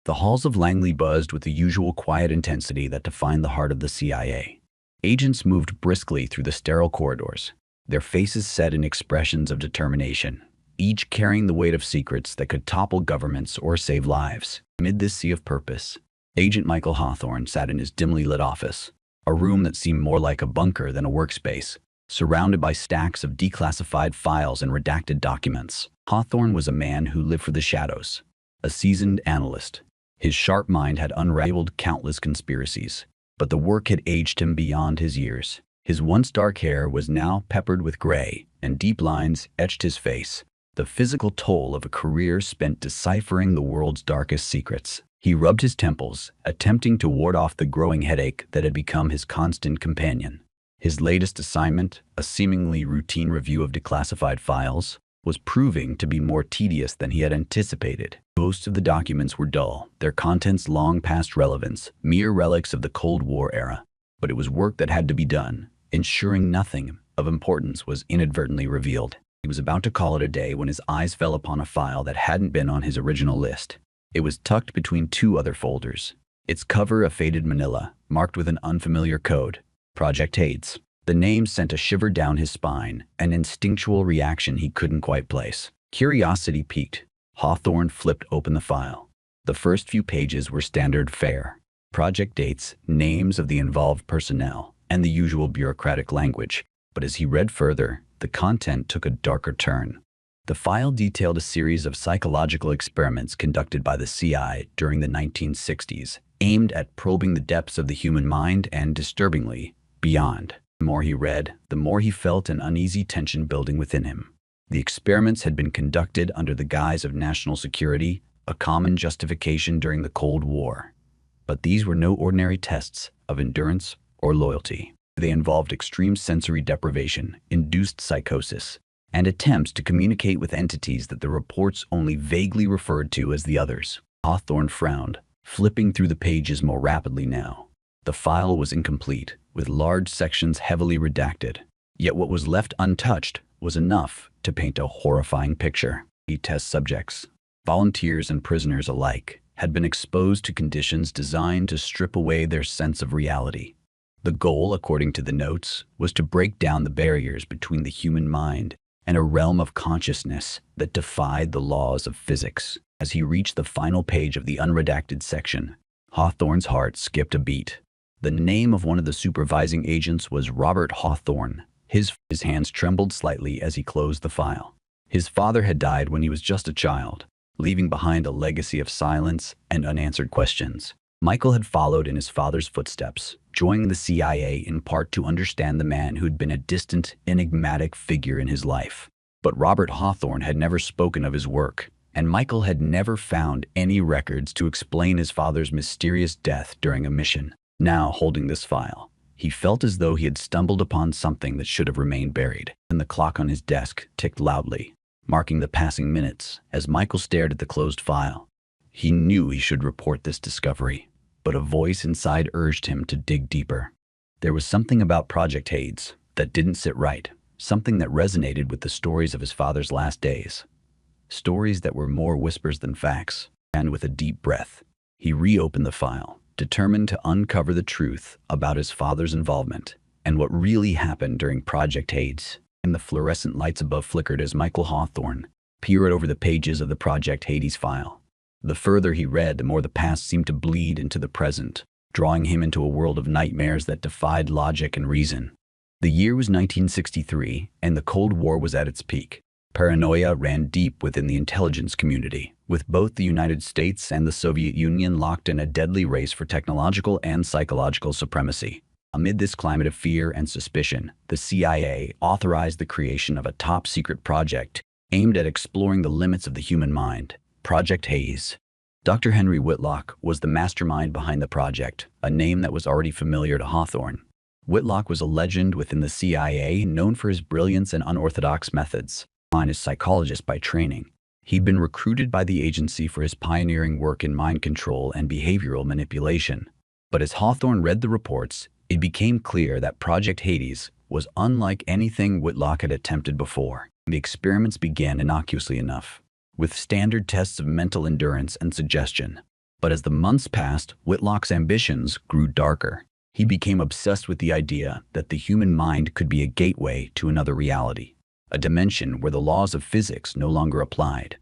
The halls of Langley buzzed with the usual quiet intensity that defined the heart of the CIA. Agents moved briskly through the sterile corridors, their faces set in expressions of determination, each carrying the weight of secrets that could topple governments or save lives. Amid this sea of purpose, Agent Michael Hawthorne sat in his dimly lit office, a room that seemed more like a bunker than a workspace, surrounded by stacks of declassified files and redacted documents. Hawthorne was a man who lived for the shadows, a seasoned analyst. His sharp mind had unraveled countless conspiracies, but the work had aged him beyond his years. His once dark hair was now peppered with gray, and deep lines etched his face, the physical toll of a career spent deciphering the world's darkest secrets. He rubbed his temples, attempting to ward off the growing headache that had become his constant companion. His latest assignment, a seemingly routine review of declassified files, was proving to be more tedious than he had anticipated. Most of the documents were dull, their contents long past relevance, mere relics of the Cold War era. But it was work that had to be done, ensuring nothing of importance was inadvertently revealed. He was about to call it a day when his eyes fell upon a file that hadn't been on his original list. It was tucked between two other folders, its cover a faded manila, marked with an unfamiliar code, Project Hades. The name sent a shiver down his spine, an instinctual reaction he couldn't quite place. Curiosity piqued. Hawthorne flipped open the file. The first few pages were standard fare. Project dates, names of the involved personnel, and the usual bureaucratic language. But as he read further, the content took a darker turn. The file detailed a series of psychological experiments conducted by the CIA during the 1960s, aimed at probing the depths of the human mind and, disturbingly, beyond. The more he read, the more he felt an uneasy tension building within him. The experiments had been conducted under the guise of national security, a common justification during the Cold War. But these were no ordinary tests of endurance or loyalty. They involved extreme sensory deprivation, induced psychosis, and attempts to communicate with entities that the reports only vaguely referred to as the others. Hawthorne frowned, flipping through the pages more rapidly now. The file was incomplete, with large sections heavily redacted. Yet what was left untouched was enough to paint a horrifying picture. Test subjects, volunteers and prisoners alike, had been exposed to conditions designed to strip away their sense of reality. The goal, according to the notes, was to break down the barriers between the human mind and a realm of consciousness that defied the laws of physics. As he reached the final page of the unredacted section, Hawthorne's heart skipped a beat. The name of one of the supervising agents was Robert Hawthorne. His hands trembled slightly as he closed the file. His father had died when he was just a child, leaving behind a legacy of silence and unanswered questions. Michael had followed in his father's footsteps, joining the CIA in part to understand the man who'd been a distant, enigmatic figure in his life. But Robert Hawthorne had never spoken of his work, and Michael had never found any records to explain his father's mysterious death during a mission. Now, holding this file, he felt as though he had stumbled upon something that should have remained buried. And the clock on his desk ticked loudly, marking the passing minutes. As Michael stared at the closed file, he knew he should report this discovery, but a voice inside urged him to dig deeper. There was something about Project Hades that didn't sit right, something that resonated with the stories of his father's last days. Stories that were more whispers than facts. And with a deep breath, he reopened the file, determined to uncover the truth about his father's involvement and what really happened during Project Hades. And the fluorescent lights above flickered as Michael Hawthorne peered over the pages of the Project Hades file. The further he read, the more the past seemed to bleed into the present, drawing him into a world of nightmares that defied logic and reason. The year was 1963, and the Cold War was at its peak. Paranoia ran deep within the intelligence community, with both the United States and the Soviet Union locked in a deadly race for technological and psychological supremacy. Amid this climate of fear and suspicion, the CIA authorized the creation of a top-secret project aimed at exploring the limits of the human mind, Project Hades. Dr. Henry Whitlock was the mastermind behind the project, a name that was already familiar to Hawthorne. Whitlock was a legend within the CIA, known for his brilliance and unorthodox methods. A psychologist by training, he'd been recruited by the agency for his pioneering work in mind control and behavioral manipulation. But as Hawthorne read the reports, it became clear that Project Hades was unlike anything Whitlock had attempted before. The experiments began innocuously enough, with standard tests of mental endurance and suggestion. But as the months passed, Whitlock's ambitions grew darker. He became obsessed with the idea that the human mind could be a gateway to another reality, a dimension where the laws of physics no longer applied.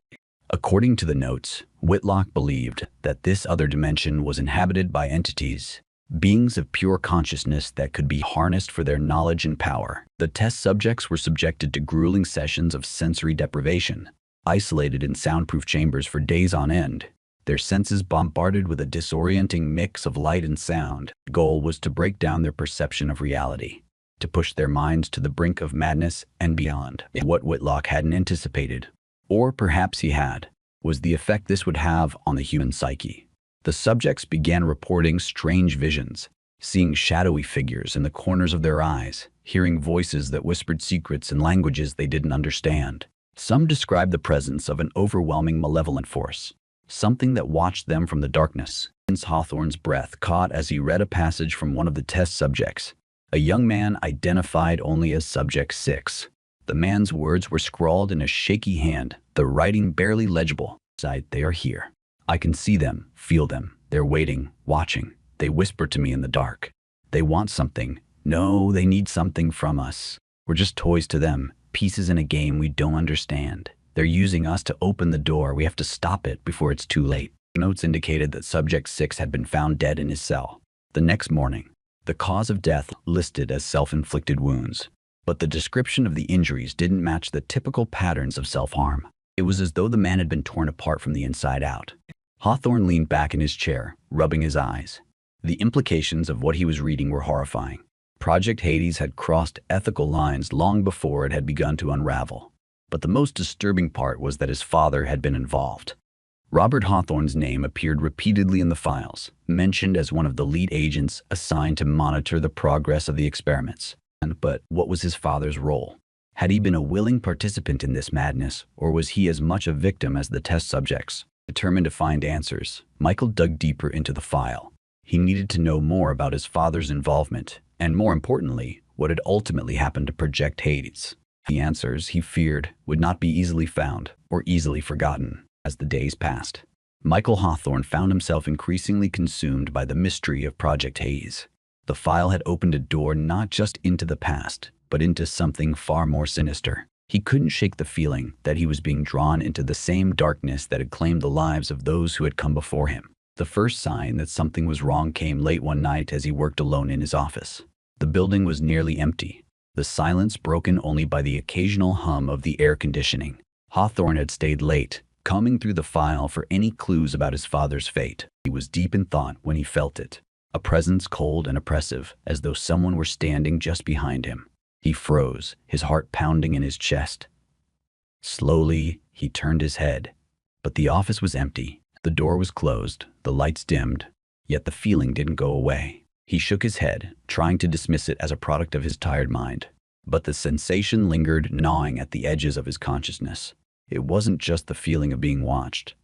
According to the notes, Whitlock believed that this other dimension was inhabited by entities, beings of pure consciousness that could be harnessed for their knowledge and power. The test subjects were subjected to grueling sessions of sensory deprivation, isolated in soundproof chambers for days on end, their senses bombarded with a disorienting mix of light and sound. The goal was to break down their perception of reality, to push their minds to the brink of madness and beyond. What Whitlock hadn't anticipated, or perhaps he had, was the effect this would have on the human psyche. The subjects began reporting strange visions, seeing shadowy figures in the corners of their eyes, hearing voices that whispered secrets in languages they didn't understand. Some described the presence of an overwhelming malevolent force, something that watched them from the darkness. Hawthorne's breath caught as he read a passage from one of the test subjects, a young man identified only as Subject 6. The man's words were scrawled in a shaky hand, the writing barely legible. They are here. I can see them, feel them. They're waiting, watching. They whisper to me in the dark. They want something. No, they need something from us. We're just toys to them, pieces in a game we don't understand. They're using us to open the door. We have to stop it before it's too late. Notes indicated that Subject 6 had been found dead in his cell. The next morning, the cause of death listed as self-inflicted wounds. But the description of the injuries didn't match the typical patterns of self-harm. It was as though the man had been torn apart from the inside out. Hawthorne leaned back in his chair, rubbing his eyes. The implications of what he was reading were horrifying. Project Hades had crossed ethical lines long before it had begun to unravel. But the most disturbing part was that his father had been involved. Robert Hawthorne's name appeared repeatedly in the files, mentioned as one of the lead agents assigned to monitor the progress of the experiments. But what was his father's role? Had he been a willing participant in this madness, or was he as much a victim as the test subjects? Determined to find answers, Michael dug deeper into the file. He needed to know more about his father's involvement, and more importantly, what had ultimately happened to Project Hades. The answers, he feared, would not be easily found or easily forgotten. As the days passed, Michael Hawthorne found himself increasingly consumed by the mystery of Project Hades. The file had opened a door not just into the past, but into something far more sinister. He couldn't shake the feeling that he was being drawn into the same darkness that had claimed the lives of those who had come before him. The first sign that something was wrong came late one night as he worked alone in his office. The building was nearly empty, the silence broken only by the occasional hum of the air conditioning. Hawthorne had stayed late, combing through the file for any clues about his father's fate. He was deep in thought when he felt it, a presence cold and oppressive, as though someone were standing just behind him. He froze, his heart pounding in his chest. Slowly, he turned his head, but the office was empty. The door was closed, the lights dimmed, yet the feeling didn't go away. He shook his head, trying to dismiss it as a product of his tired mind. But the sensation lingered, gnawing at the edges of his consciousness. It wasn't just the feeling of being watched.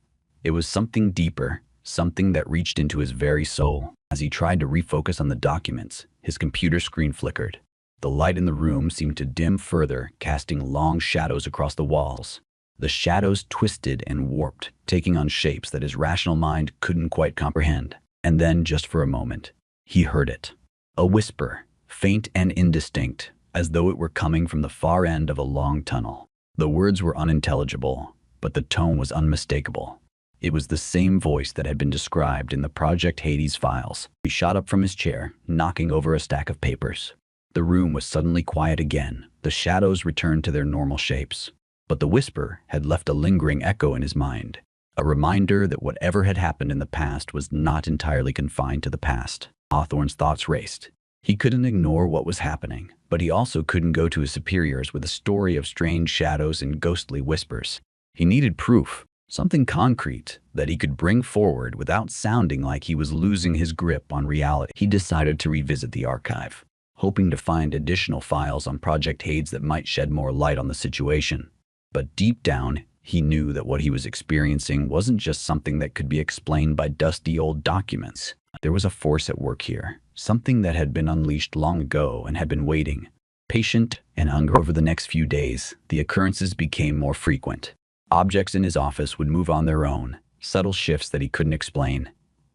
It was something deeper, something that reached into his very soul. As he tried to refocus on the documents, his computer screen flickered. The light in the room seemed to dim further, casting long shadows across the walls. The shadows twisted and warped, taking on shapes that his rational mind couldn't quite comprehend. And then, just for a moment, he heard it. A whisper, faint and indistinct, as though it were coming from the far end of a long tunnel. The words were unintelligible, but the tone was unmistakable. It was the same voice that had been described in the Project Hades files. He shot up from his chair, knocking over a stack of papers. The room was suddenly quiet again. The shadows returned to their normal shapes. But the whisper had left a lingering echo in his mind, a reminder that whatever had happened in the past was not entirely confined to the past. Hawthorne's thoughts raced. He couldn't ignore what was happening, but he also couldn't go to his superiors with a story of strange shadows and ghostly whispers. He needed proof, something concrete that he could bring forward without sounding like he was losing his grip on reality. He decided to revisit the archive, hoping to find additional files on Project Hades that might shed more light on the situation. But deep down, he knew that what he was experiencing wasn't just something that could be explained by dusty old documents. There was a force at work here, something that had been unleashed long ago and had been waiting, patient and hungry. Over the next few days, the occurrences became more frequent. Objects in his office would move on their own, subtle shifts that he couldn't explain,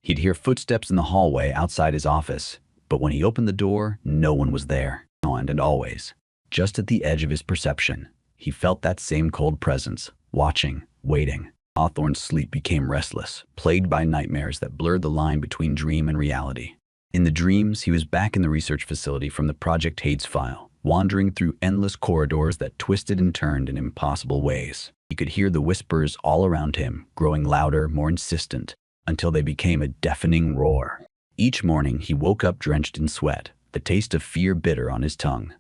He'd hear footsteps in the hallway outside his office, but when he opened the door, no one was there. And always, just at the edge of his perception, he felt that same cold presence, watching, waiting. Hawthorne's sleep became restless, plagued by nightmares that blurred the line between dream and reality. In the dreams, he was back in the research facility from the Project Hades file, wandering through endless corridors that twisted and turned in impossible ways. He could hear the whispers all around him, growing louder, more insistent, until they became a deafening roar. Each morning, he woke up drenched in sweat, the taste of fear bitter on his tongue.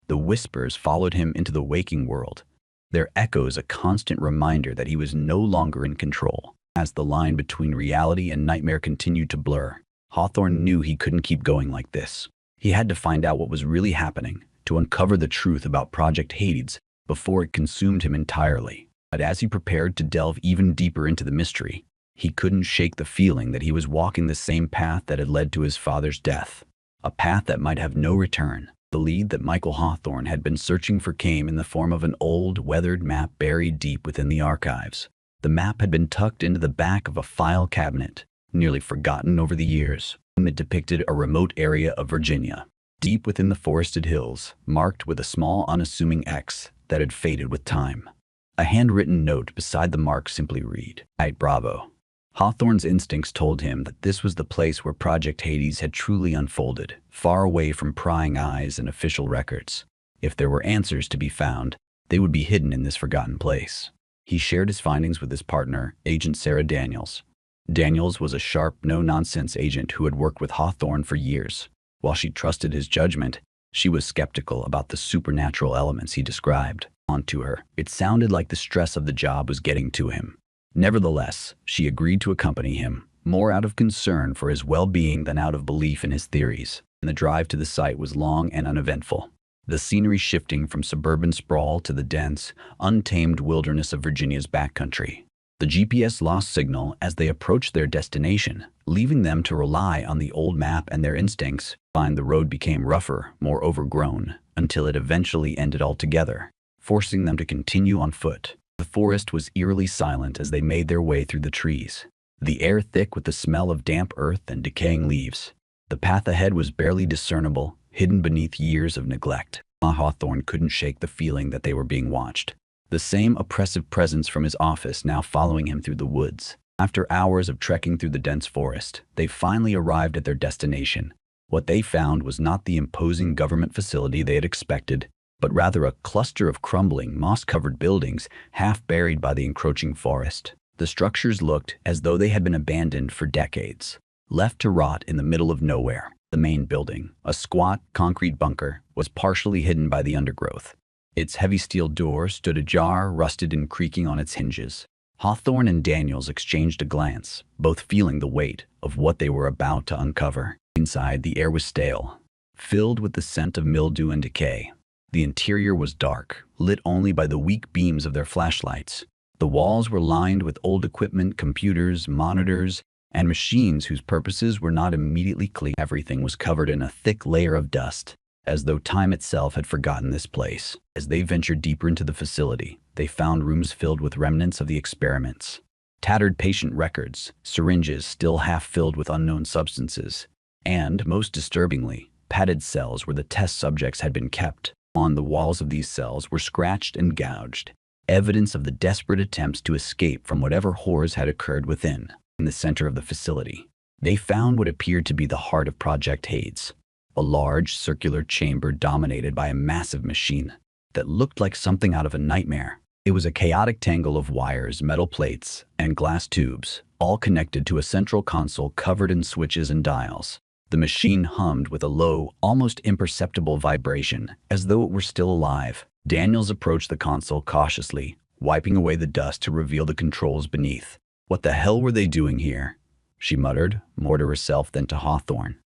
The whispers followed him into the waking world, their echoes a constant reminder that he was no longer in control. As the line between reality and nightmare continued to blur, Hawthorne knew he couldn't keep going like this. He had to find out what was really happening, to uncover the truth about Project Hades before it consumed him entirely. But as he prepared to delve even deeper into the mystery, he couldn't shake the feeling that he was walking the same path that had led to his father's death, a path that might have no return. The lead that Michael Hawthorne had been searching for came in the form of an old, weathered map buried deep within the archives. The map had been tucked into the back of a file cabinet, nearly forgotten over the years. It depicted a remote area of Virginia, deep within the forested hills, marked with a small, unassuming X that had faded with time. A handwritten note beside the mark simply read, "Right, Bravo." Hawthorne's instincts told him that this was the place where Project Hades had truly unfolded, far away from prying eyes and official records. If there were answers to be found, they would be hidden in this forgotten place. He shared his findings with his partner, Agent Sarah Daniels. Daniels was a sharp, no-nonsense agent who had worked with Hawthorne for years. While she trusted his judgment, she was skeptical about the supernatural elements he described. To her, it sounded like the stress of the job was getting to him. Nevertheless, she agreed to accompany him, more out of concern for his well-being than out of belief in his theories. The drive to the site was long and uneventful, the scenery shifting from suburban sprawl to the dense, untamed wilderness of Virginia's backcountry. The GPS lost signal as they approached their destination, leaving them to rely on the old map and their instincts. The road became rougher, more overgrown, until it eventually ended altogether, forcing them to continue on foot. The forest was eerily silent as they made their way through the trees, the air thick with the smell of damp earth and decaying leaves. The path ahead was barely discernible, hidden beneath years of neglect. Hawthorne couldn't shake the feeling that they were being watched, the same oppressive presence from his office now following him through the woods. After hours of trekking through the dense forest, they finally arrived at their destination. What they found was not the imposing government facility they had expected, but rather a cluster of crumbling, moss-covered buildings half buried by the encroaching forest. The structures looked as though they had been abandoned for decades, left to rot in the middle of nowhere. The main building, a squat, concrete bunker, was partially hidden by the undergrowth. Its heavy steel door stood ajar, rusted and creaking on its hinges. Hawthorne and Daniels exchanged a glance, both feeling the weight of what they were about to uncover. Inside, the air was stale, filled with the scent of mildew and decay. The interior was dark, lit only by the weak beams of their flashlights. The walls were lined with old equipment, computers, monitors, and machines whose purposes were not immediately clear. Everything was covered in a thick layer of dust, as though time itself had forgotten this place. As they ventured deeper into the facility, they found rooms filled with remnants of the experiments. Tattered patient records, syringes still half filled with unknown substances, and, most disturbingly, padded cells where the test subjects had been kept. On the walls of these cells were scratched and gouged, evidence of the desperate attempts to escape from whatever horrors had occurred within. In the center of the facility, they found what appeared to be the heart of Project Hades, a large circular chamber dominated by a massive machine that looked like something out of a nightmare. It was a chaotic tangle of wires, metal plates, and glass tubes, all connected to a central console covered in switches and dials. The machine hummed with a low, almost imperceptible vibration, as though it were still alive. Daniels approached the console cautiously, wiping away the dust to reveal the controls beneath. "What the hell were they doing here?" she muttered, more to herself than to Hawthorne.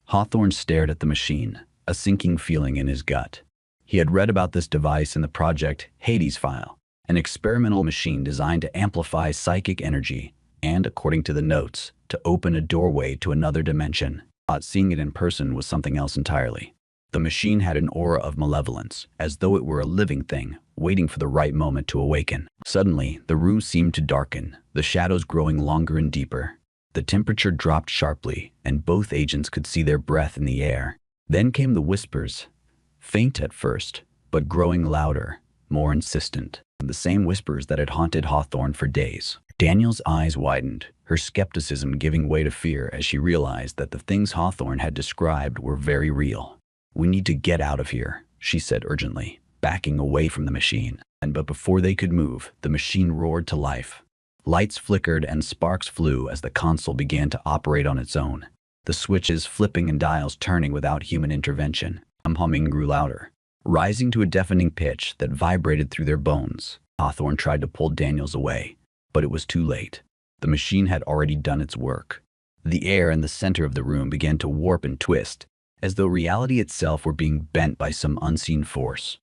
Hawthorne stared at the machine, a sinking feeling in his gut. He had read about this device in the Project Hades file, an experimental machine designed to amplify psychic energy and, according to the notes, to open a doorway to another dimension. Seeing it in person was something else entirely. The machine had an aura of malevolence, as though it were a living thing, waiting for the right moment to awaken. Suddenly, the room seemed to darken, the shadows growing longer and deeper. The temperature dropped sharply, and both agents could see their breath in the air. Then came the whispers, faint at first, but growing louder, more insistent. The same whispers that had haunted Hawthorne for days. Daniel's eyes widened, her skepticism giving way to fear as she realized that the things Hawthorne had described were very real. "We need to get out of here," she said urgently, backing away from the machine. But before they could move, the machine roared to life. Lights flickered and sparks flew as the console began to operate on its own, the switches flipping and dials turning without human intervention. Humming grew louder, rising to a deafening pitch that vibrated through their bones. Hawthorne tried to pull Daniels away, but it was too late. The machine had already done its work. The air in the center of the room began to warp and twist, as though reality itself were being bent by some unseen force.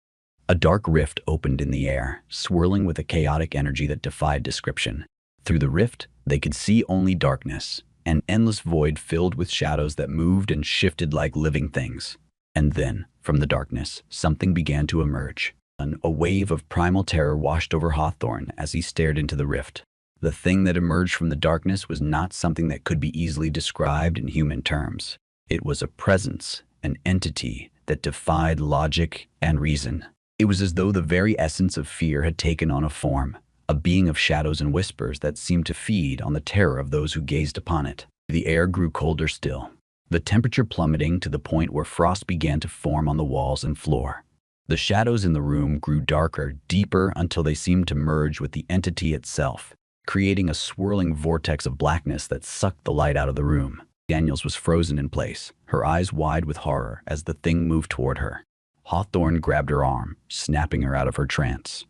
A dark rift opened in the air, swirling with a chaotic energy that defied description. Through the rift, they could see only darkness, an endless void filled with shadows that moved and shifted like living things. And then, from the darkness, something began to emerge. A wave of primal terror washed over Hawthorne as he stared into the rift. The thing that emerged from the darkness was not something that could be easily described in human terms. It was a presence, an entity that defied logic and reason. It was as though the very essence of fear had taken on a form, a being of shadows and whispers that seemed to feed on the terror of those who gazed upon it. The air grew colder still, the temperature plummeting to the point where frost began to form on the walls and floor. The shadows in the room grew darker, deeper, until they seemed to merge with the entity itself, creating a swirling vortex of blackness that sucked the light out of the room. Daniels was frozen in place, her eyes wide with horror as the thing moved toward her. Hawthorne grabbed her arm, snapping her out of her trance.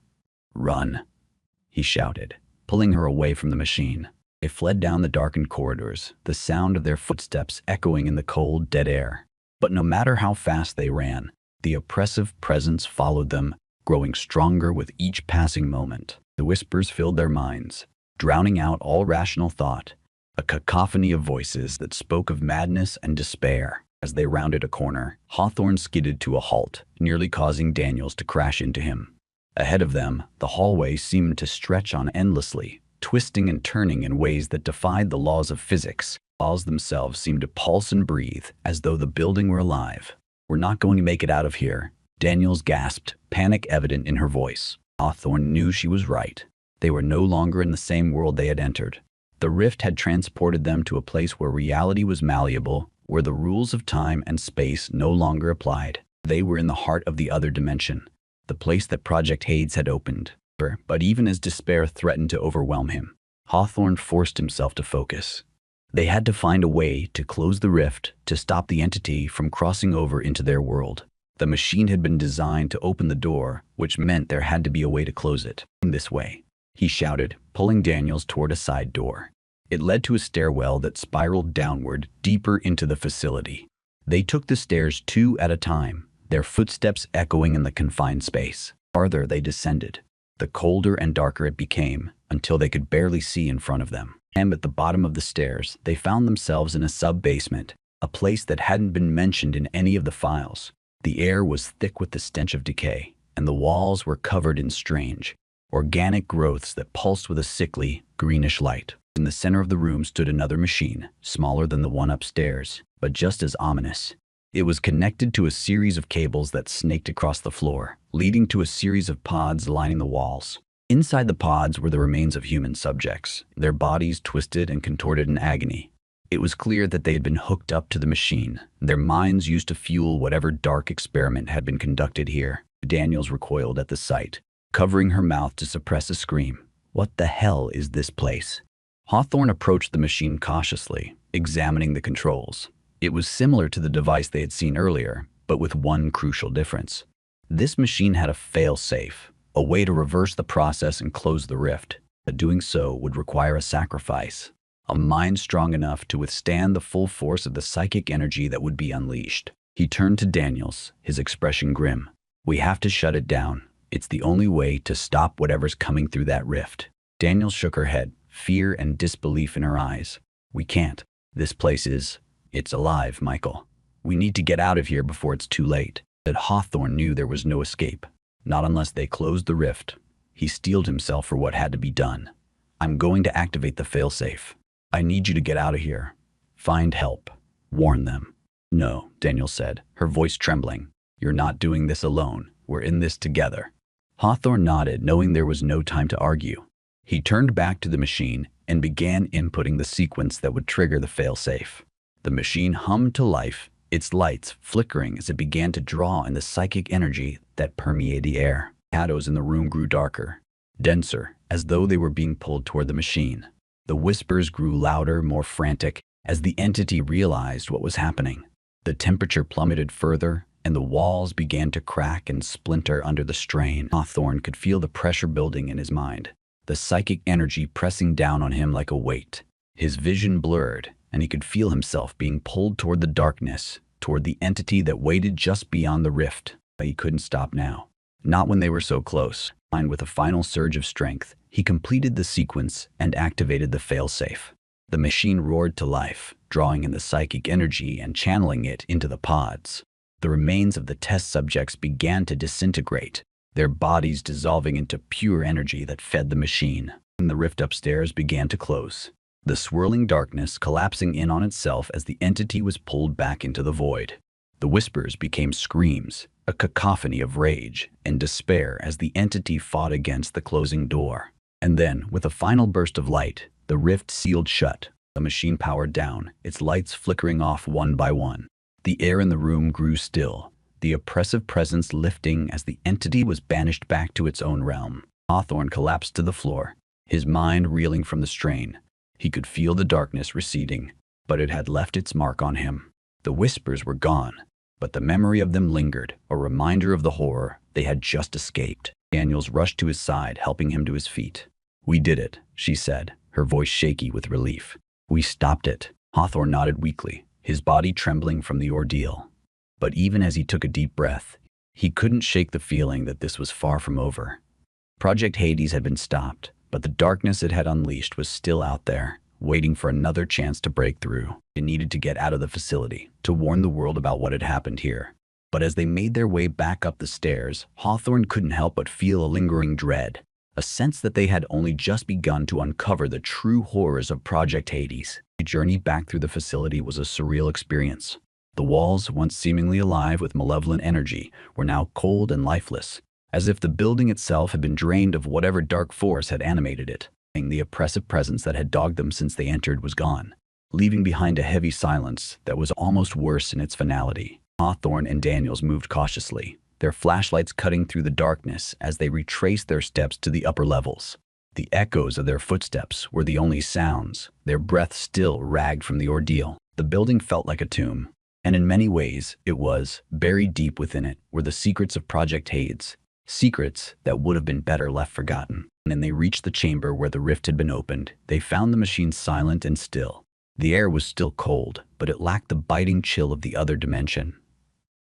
"Run," he shouted, pulling her away from the machine. They fled down the darkened corridors, the sound of their footsteps echoing in the cold, dead air. But no matter how fast they ran, the oppressive presence followed them, growing stronger with each passing moment. The whispers filled their minds, drowning out all rational thought, a cacophony of voices that spoke of madness and despair. As they rounded a corner, Hawthorne skidded to a halt, nearly causing Daniels to crash into him. Ahead of them, the hallway seemed to stretch on endlessly, twisting and turning in ways that defied the laws of physics. Walls themselves seemed to pulse and breathe, as though the building were alive. "We're not going to make it out of here," Daniels gasped, panic evident in her voice. Hawthorne knew she was right. They were no longer in the same world they had entered. The rift had transported them to a place where reality was malleable, where the rules of time and space no longer applied. They were in the heart of the other dimension, the place that Project Hades had opened. But even as despair threatened to overwhelm him, Hawthorne forced himself to focus. They had to find a way to close the rift, to stop the entity from crossing over into their world. The machine had been designed to open the door, which meant there had to be a way to close it. "In this way," he shouted, pulling Daniels toward a side door. It led to a stairwell that spiraled downward, deeper into the facility. They took the stairs two at a time, their footsteps echoing in the confined space. Farther they descended. The colder and darker it became, until they could barely see in front of them. And at the bottom of the stairs, they found themselves in a sub-basement, a place that hadn't been mentioned in any of the files. The air was thick with the stench of decay, and the walls were covered in strange, organic growths that pulsed with a sickly, greenish light. In the center of the room stood another machine, smaller than the one upstairs, but just as ominous. It was connected to a series of cables that snaked across the floor, leading to a series of pods lining the walls. Inside the pods were the remains of human subjects, their bodies twisted and contorted in agony. It was clear that they had been hooked up to the machine, their minds used to fuel whatever dark experiment had been conducted here. Daniels recoiled at the sight, covering her mouth to suppress a scream. "What the hell is this place?" Hawthorne approached the machine cautiously, examining the controls. It was similar to the device they had seen earlier, but with one crucial difference. This machine had a fail-safe, a way to reverse the process and close the rift. But doing so would require a sacrifice, a mind strong enough to withstand the full force of the psychic energy that would be unleashed. He turned to Daniels, his expression grim. "We have to shut it down. It's the only way to stop whatever's coming through that rift." Daniels shook her head, fear and disbelief in her eyes. "We can't. This place it's alive, Michael. We need to get out of here before it's too late." That Hawthorne knew there was no escape, not unless they closed the rift. He steeled himself for what had to be done. "I'm going to activate the failsafe." I need you to get out of here. Find help. Warn them. No, Daniel said, her voice trembling. You're not doing this alone. We're in this together. Hawthorne nodded, knowing there was no time to argue. He turned back to the machine and began inputting the sequence that would trigger the failsafe. The machine hummed to life, its lights flickering as it began to draw in the psychic energy that permeated the air. Shadows in the room grew darker, denser, as though they were being pulled toward the machine. The whispers grew louder, more frantic, as the entity realized what was happening. The temperature plummeted further, and the walls began to crack and splinter under the strain. Hawthorne could feel the pressure building in his mind, the psychic energy pressing down on him like a weight. His vision blurred, and he could feel himself being pulled toward the darkness, toward the entity that waited just beyond the rift. But he couldn't stop now. Not when they were so close. And with a final surge of strength, he completed the sequence and activated the failsafe. The machine roared to life, drawing in the psychic energy and channeling it into the pods. The remains of the test subjects began to disintegrate, their bodies dissolving into pure energy that fed the machine. And the rift upstairs began to close, the swirling darkness collapsing in on itself as the entity was pulled back into the void. The whispers became screams, a cacophony of rage and despair as the entity fought against the closing door. And then, with a final burst of light, the rift sealed shut. The machine powered down, its lights flickering off one by one. The air in the room grew still, the oppressive presence lifting as the entity was banished back to its own realm. Hawthorne collapsed to the floor, his mind reeling from the strain. He could feel the darkness receding, but it had left its mark on him. The whispers were gone, but the memory of them lingered, a reminder of the horror they had just escaped. Daniels rushed to his side, helping him to his feet. We did it, she said, her voice shaky with relief. We stopped it. Hawthorne nodded weakly, his body trembling from the ordeal. But even as he took a deep breath, he couldn't shake the feeling that this was far from over. Project Hades had been stopped, but the darkness it had unleashed was still out there, waiting for another chance to break through. It needed to get out of the facility, to warn the world about what had happened here. But as they made their way back up the stairs, Hawthorne couldn't help but feel a lingering dread, a sense that they had only just begun to uncover the true horrors of Project Hades. The journey back through the facility was a surreal experience. The walls, once seemingly alive with malevolent energy, were now cold and lifeless, as if the building itself had been drained of whatever dark force had animated it. The oppressive presence that had dogged them since they entered was gone, leaving behind a heavy silence that was almost worse in its finality. Hawthorne and Daniels moved cautiously, their flashlights cutting through the darkness as they retraced their steps to the upper levels. The echoes of their footsteps were the only sounds, their breath still ragged from the ordeal. The building felt like a tomb, and in many ways it was. Buried deep within it were the secrets of Project Hades, secrets that would have been better left forgotten. And they reached the chamber where the rift had been opened. They found the machine silent and still. The air was still cold, but it lacked the biting chill of the other dimension.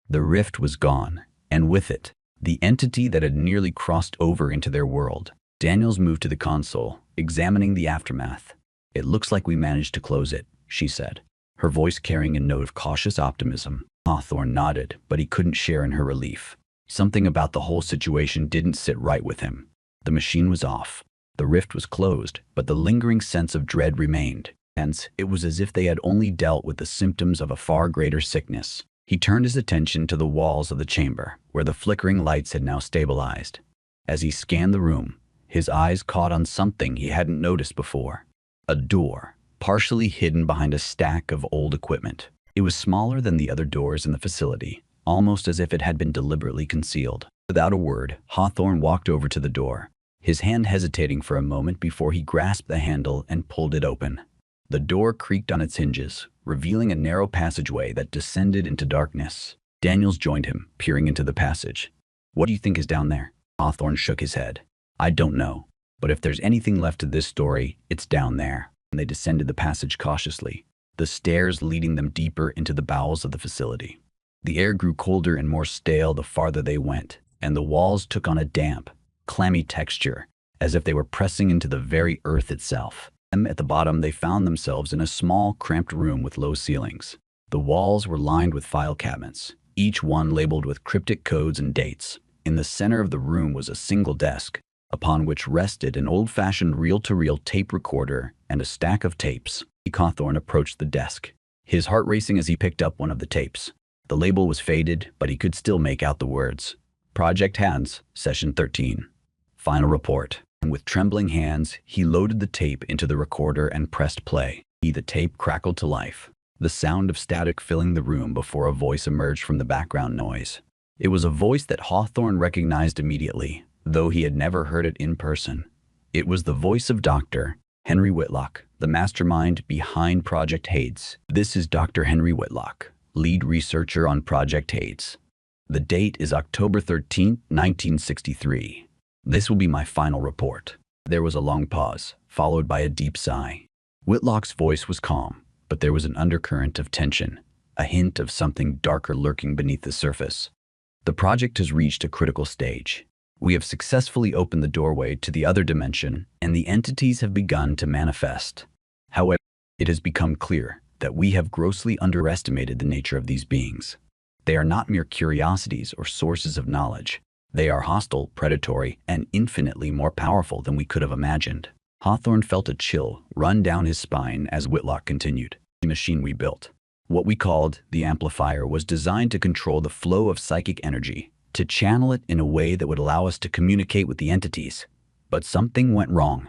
The rift was gone, and with it, the entity that had nearly crossed over into their world. Daniels moved to the console, examining the aftermath. It looks like we managed to close it, she said, her voice carrying a note of cautious optimism. Hawthorne nodded, but he couldn't share in her relief. Something about the whole situation didn't sit right with him. The machine was off. The rift was closed, but the lingering sense of dread remained. Hence, it was as if they had only dealt with the symptoms of a far greater sickness. He turned his attention to the walls of the chamber, where the flickering lights had now stabilized. As he scanned the room, his eyes caught on something he hadn't noticed before. A door, partially hidden behind a stack of old equipment. It was smaller than the other doors in the facility, almost as if it had been deliberately concealed. Without a word, Hawthorne walked over to the door, his hand hesitating for a moment before he grasped the handle and pulled it open. The door creaked on its hinges, revealing a narrow passageway that descended into darkness. Daniels joined him, peering into the passage. What do you think is down there? Hawthorne shook his head. I don't know, but if there's anything left to this story, it's down there. And they descended the passage cautiously, the stairs leading them deeper into the bowels of the facility. The air grew colder and more stale the farther they went, and the walls took on a damp, clammy texture, as if they were pressing into the very earth itself. And at the bottom, they found themselves in a small, cramped room with low ceilings. The walls were lined with file cabinets, each one labeled with cryptic codes and dates. In the center of the room was a single desk, upon which rested an old-fashioned reel-to-reel tape recorder and a stack of tapes. Hawthorne approached the desk, his heart racing as he picked up one of the tapes. The label was faded, but he could still make out the words. Project Hands, Session 13. Final report. And with trembling hands, he loaded the tape into the recorder and pressed play. The tape crackled to life, the sound of static filling the room before a voice emerged from the background noise. It was a voice that Hawthorne recognized immediately, though he had never heard it in person. It was the voice of Dr. Henry Whitlock, the mastermind behind Project Hades. This is Dr. Henry Whitlock, lead researcher on Project Hades. The date is October 13, 1963. This will be my final report. There was a long pause, followed by a deep sigh. Whitlock's voice was calm, but there was an undercurrent of tension, a hint of something darker lurking beneath the surface. The project has reached a critical stage. We have successfully opened the doorway to the other dimension, and the entities have begun to manifest. However, it has become clear that we have grossly underestimated the nature of these beings. They are not mere curiosities or sources of knowledge. They are hostile, predatory, and infinitely more powerful than we could have imagined. Hawthorne felt a chill run down his spine as Whitlock continued. The machine we built, what we called the amplifier, was designed to control the flow of psychic energy, to channel it in a way that would allow us to communicate with the entities. But something went wrong.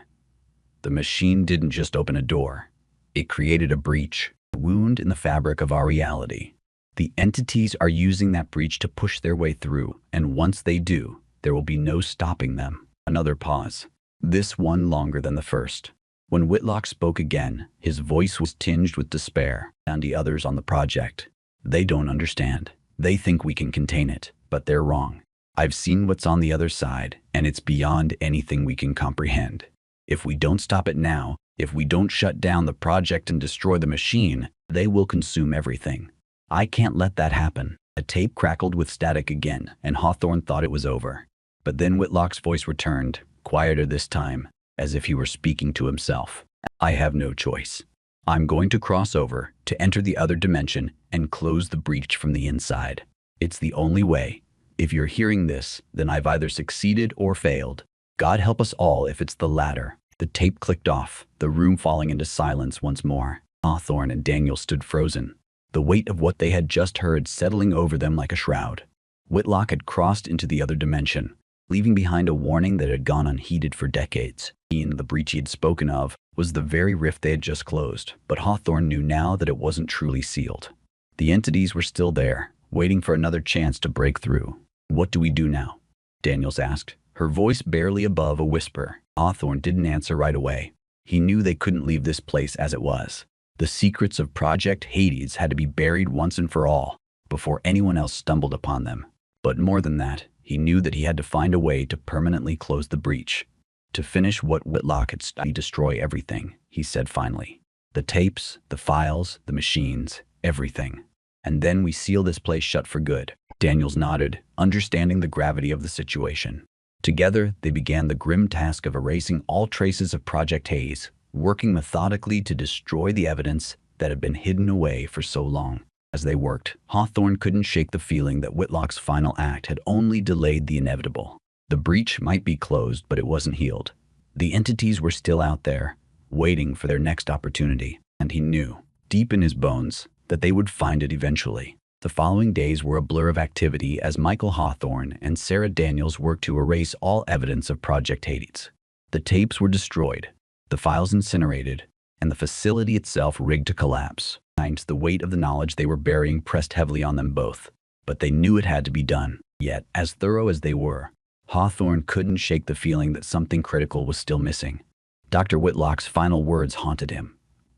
The machine didn't just open a door. It created a breach, a wound in the fabric of our reality. The entities are using that breach to push their way through, and once they do, there will be no stopping them. Another pause. This one longer than the first. When Whitlock spoke again, his voice was tinged with despair. And the others on the project, they don't understand. They think we can contain it, but they're wrong. I've seen what's on the other side, and it's beyond anything we can comprehend. If we don't stop it now, if we don't shut down the project and destroy the machine, they will consume everything. I can't let that happen. A tape crackled with static again, and Hawthorne thought it was over. But then Whitlock's voice returned, quieter this time, as if he were speaking to himself. I have no choice. I'm going to cross over, to enter the other dimension, and close the breach from the inside. It's the only way. If you're hearing this, then I've either succeeded or failed. God help us all if it's the latter. The tape clicked off, the room falling into silence once more. Hawthorne and Daniel stood frozen, the weight of what they had just heard settling over them like a shroud. Whitlock had crossed into the other dimension, leaving behind a warning that had gone unheeded for decades. The breach he had spoken of was the very rift they had just closed, but Hawthorne knew now that it wasn't truly sealed. The entities were still there, waiting for another chance to break through. What do we do now? Daniels asked, her voice barely above a whisper. Hawthorne didn't answer right away. He knew they couldn't leave this place as it was. The secrets of Project Hades had to be buried once and for all, before anyone else stumbled upon them. But more than that, he knew that he had to find a way to permanently close the breach. To finish what Whitlock had started, destroy everything, he said finally. The tapes, the files, the machines, everything. And then we seal this place shut for good. Daniels nodded, understanding the gravity of the situation. Together, they began the grim task of erasing all traces of Project Hades, working methodically to destroy the evidence that had been hidden away for so long. As they worked, Hawthorne couldn't shake the feeling that Whitlock's final act had only delayed the inevitable. The breach might be closed, but it wasn't healed. The entities were still out there, waiting for their next opportunity, and he knew, deep in his bones, that they would find it eventually. The following days were a blur of activity as Michael Hawthorne and Sarah Daniels worked to erase all evidence of Project Hades. The tapes were destroyed, the files incinerated, and the facility itself rigged to collapse. The weight of the knowledge they were burying pressed heavily on them both, but they knew it had to be done. Yet, as thorough as they were, Hawthorne couldn't shake the feeling that something critical was still missing. Dr. Whitlock's final words haunted him.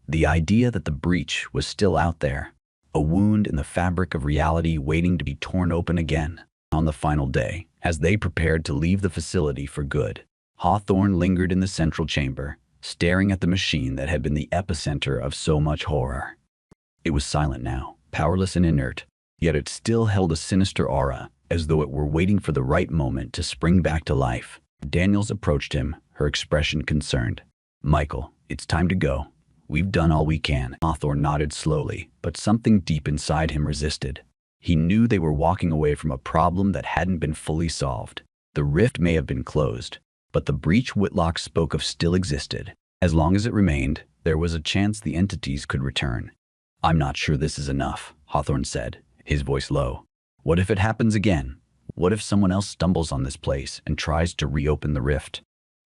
The idea that the breach was still out there, a wound in the fabric of reality waiting to be torn open again. On the final day, as they prepared to leave the facility for good, Hawthorne lingered in the central chamber, staring at the machine that had been the epicenter of so much horror. It was silent now, powerless and inert, yet it still held a sinister aura, as though it were waiting for the right moment to spring back to life. Daniels approached him, her expression concerned. Michael, it's time to go. We've done all we can. Hawthorne nodded slowly, but something deep inside him resisted. He knew they were walking away from a problem that hadn't been fully solved. The rift may have been closed, But the breach Whitlock spoke of still existed. As long as it remained, there was a chance the entities could return. "I'm not sure this is enough," Hawthorne said, his voice low. "What if it happens again? What if someone else stumbles on this place and tries to reopen the rift?"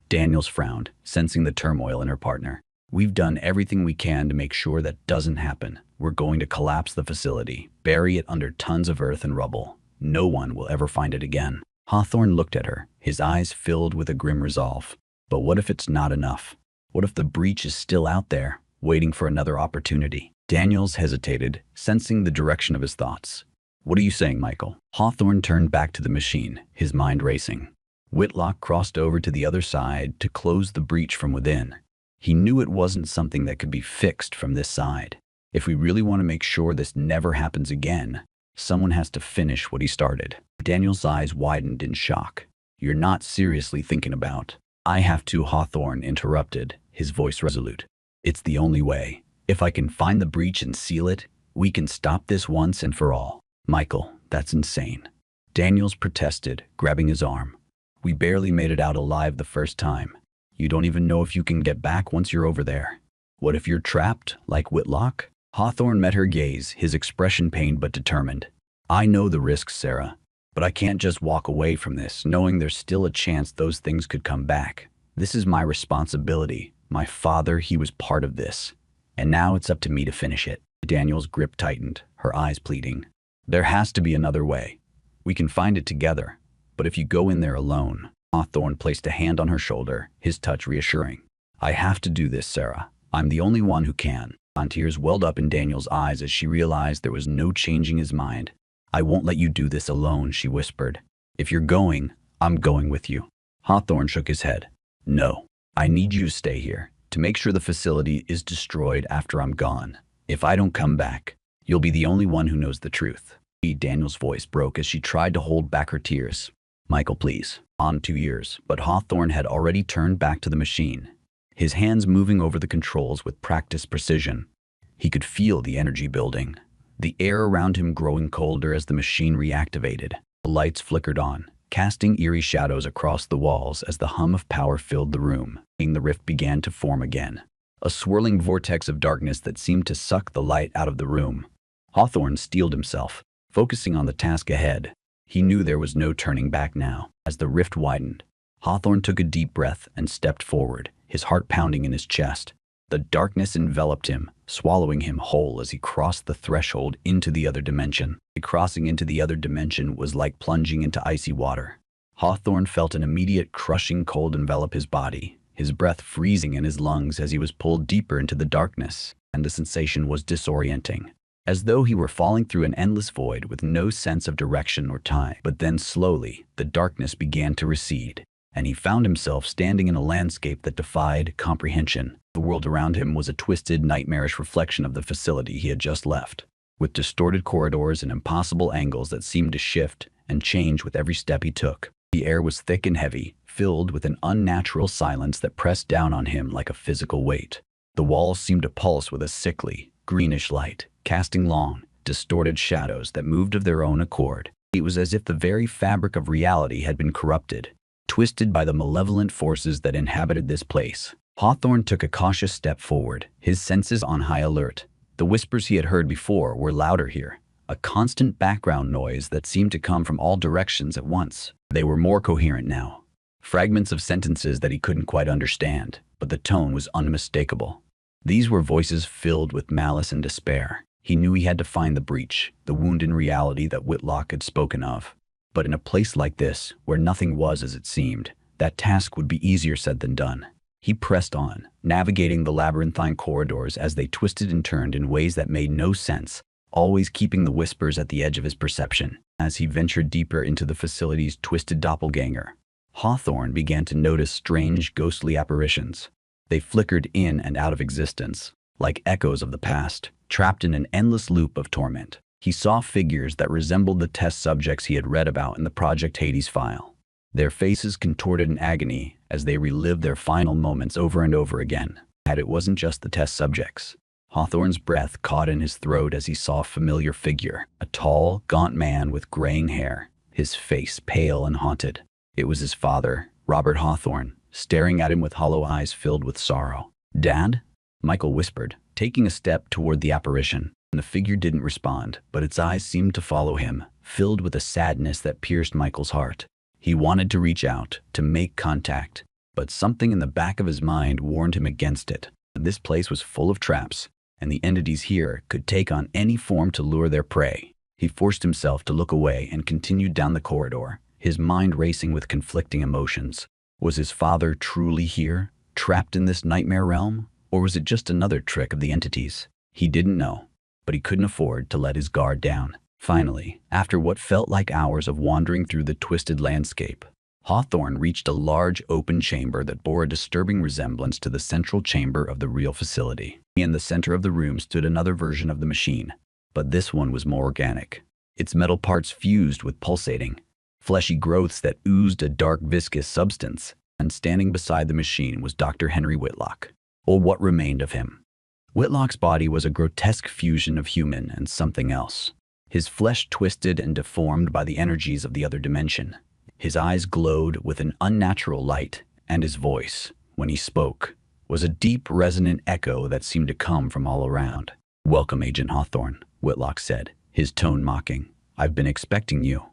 Daniels frowned, sensing the turmoil in her partner. "We've done everything we can to make sure that doesn't happen. We're going to collapse the facility, bury it under tons of earth and rubble. No one will ever find it again." Hawthorne looked at her, his eyes filled with a grim resolve. "But what if it's not enough? What if the breach is still out there, waiting for another opportunity?" Daniels hesitated, sensing the direction of his thoughts. "What are you saying, Michael?" Hawthorne turned back to the machine, his mind racing. Whitlock crossed over to the other side to close the breach from within. He knew it wasn't something that could be fixed from this side. If we really want to make sure this never happens again, someone has to finish what he started. Daniel's eyes widened in shock. "You're not seriously thinking about—" "I have to," Hawthorne interrupted, his voice resolute. "It's the only way. If I can find the breach and seal it, we can stop this once and for all." "Michael, that's insane." Daniels protested, grabbing his arm. "We barely made it out alive the first time. You don't even know if you can get back once you're over there. What if you're trapped, like Whitlock?" Hawthorne met her gaze, his expression pained but determined. "I know the risks, Sarah, but I can't just walk away from this knowing there's still a chance those things could come back. This is my responsibility. My father, he was part of this. And now it's up to me to finish it." Daniel's grip tightened, her eyes pleading. "There has to be another way. We can find it together. But if you go in there alone—" Hawthorne placed a hand on her shoulder, his touch reassuring. "I have to do this, Sarah. I'm the only one who can." Tears welled up in Daniel's eyes as she realized there was no changing his mind. "I won't let you do this alone," she whispered. "If you're going, I'm going with you." Hawthorne shook his head. "No. I need you to stay here, to make sure the facility is destroyed after I'm gone. If I don't come back, you'll be the only one who knows the truth." Daniel's voice broke as she tried to hold back her tears. "Michael, please." On 2 years, but Hawthorne had already turned back to the machine, his hands moving over the controls with practiced precision. He could feel the energy building, the air around him growing colder as the machine reactivated. The lights flickered on, casting eerie shadows across the walls as the hum of power filled the room. The rift began to form again, a swirling vortex of darkness that seemed to suck the light out of the room. Hawthorne steeled himself, focusing on the task ahead. He knew there was no turning back now. As the rift widened, Hawthorne took a deep breath and stepped forward, his heart pounding in his chest. The darkness enveloped him, swallowing him whole as he crossed the threshold into the other dimension. Crossing into the other dimension was like plunging into icy water. Hawthorne felt an immediate crushing cold envelop his body, his breath freezing in his lungs as he was pulled deeper into the darkness, and the sensation was disorienting, as though he were falling through an endless void with no sense of direction or time. But then slowly, the darkness began to recede, and he found himself standing in a landscape that defied comprehension. The world around him was a twisted, nightmarish reflection of the facility he had just left, with distorted corridors and impossible angles that seemed to shift and change with every step he took. The air was thick and heavy, filled with an unnatural silence that pressed down on him like a physical weight. The walls seemed to pulse with a sickly, greenish light, casting long, distorted shadows that moved of their own accord. It was as if the very fabric of reality had been corrupted, twisted by the malevolent forces that inhabited this place. Hawthorne took a cautious step forward, his senses on high alert. The whispers he had heard before were louder here, a constant background noise that seemed to come from all directions at once. They were more coherent now, fragments of sentences that he couldn't quite understand, but the tone was unmistakable. These were voices filled with malice and despair. He knew he had to find the breach, the wound in reality that Whitlock had spoken of. But in a place like this, where nothing was as it seemed, that task would be easier said than done. He pressed on, navigating the labyrinthine corridors as they twisted and turned in ways that made no sense, always keeping the whispers at the edge of his perception. As he ventured deeper into the facility's twisted doppelganger, Hawthorne began to notice strange, ghostly apparitions. They flickered in and out of existence, like echoes of the past, trapped in an endless loop of torment. He saw figures that resembled the test subjects he had read about in the Project Hades file, their faces contorted in agony as they relived their final moments over and over again. And it wasn't just the test subjects. Hawthorne's breath caught in his throat as he saw a familiar figure, a tall, gaunt man with graying hair, his face pale and haunted. It was his father, Robert Hawthorne, staring at him with hollow eyes filled with sorrow. "Dad?" Michael whispered, taking a step toward the apparition. The figure didn't respond, but its eyes seemed to follow him, filled with a sadness that pierced Michael's heart. He wanted to reach out, to make contact, but something in the back of his mind warned him against it. This place was full of traps, and the entities here could take on any form to lure their prey. He forced himself to look away and continued down the corridor, his mind racing with conflicting emotions. Was his father truly here, trapped in this nightmare realm? Or was it just another trick of the entities? He didn't know, but he couldn't afford to let his guard down. Finally, after what felt like hours of wandering through the twisted landscape, Hawthorne reached a large open chamber that bore a disturbing resemblance to the central chamber of the real facility. In the center of the room stood another version of the machine, but this one was more organic. Its metal parts fused with pulsating, fleshy growths that oozed a dark viscous substance, and standing beside the machine was Dr. Henry Whitlock, or what remained of him. Whitlock's body was a grotesque fusion of human and something else, his flesh twisted and deformed by the energies of the other dimension. His eyes glowed with an unnatural light, and his voice, when he spoke, was a deep, resonant echo that seemed to come from all around. "Welcome, Agent Hawthorne," Whitlock said, his tone mocking. "I've been expecting you."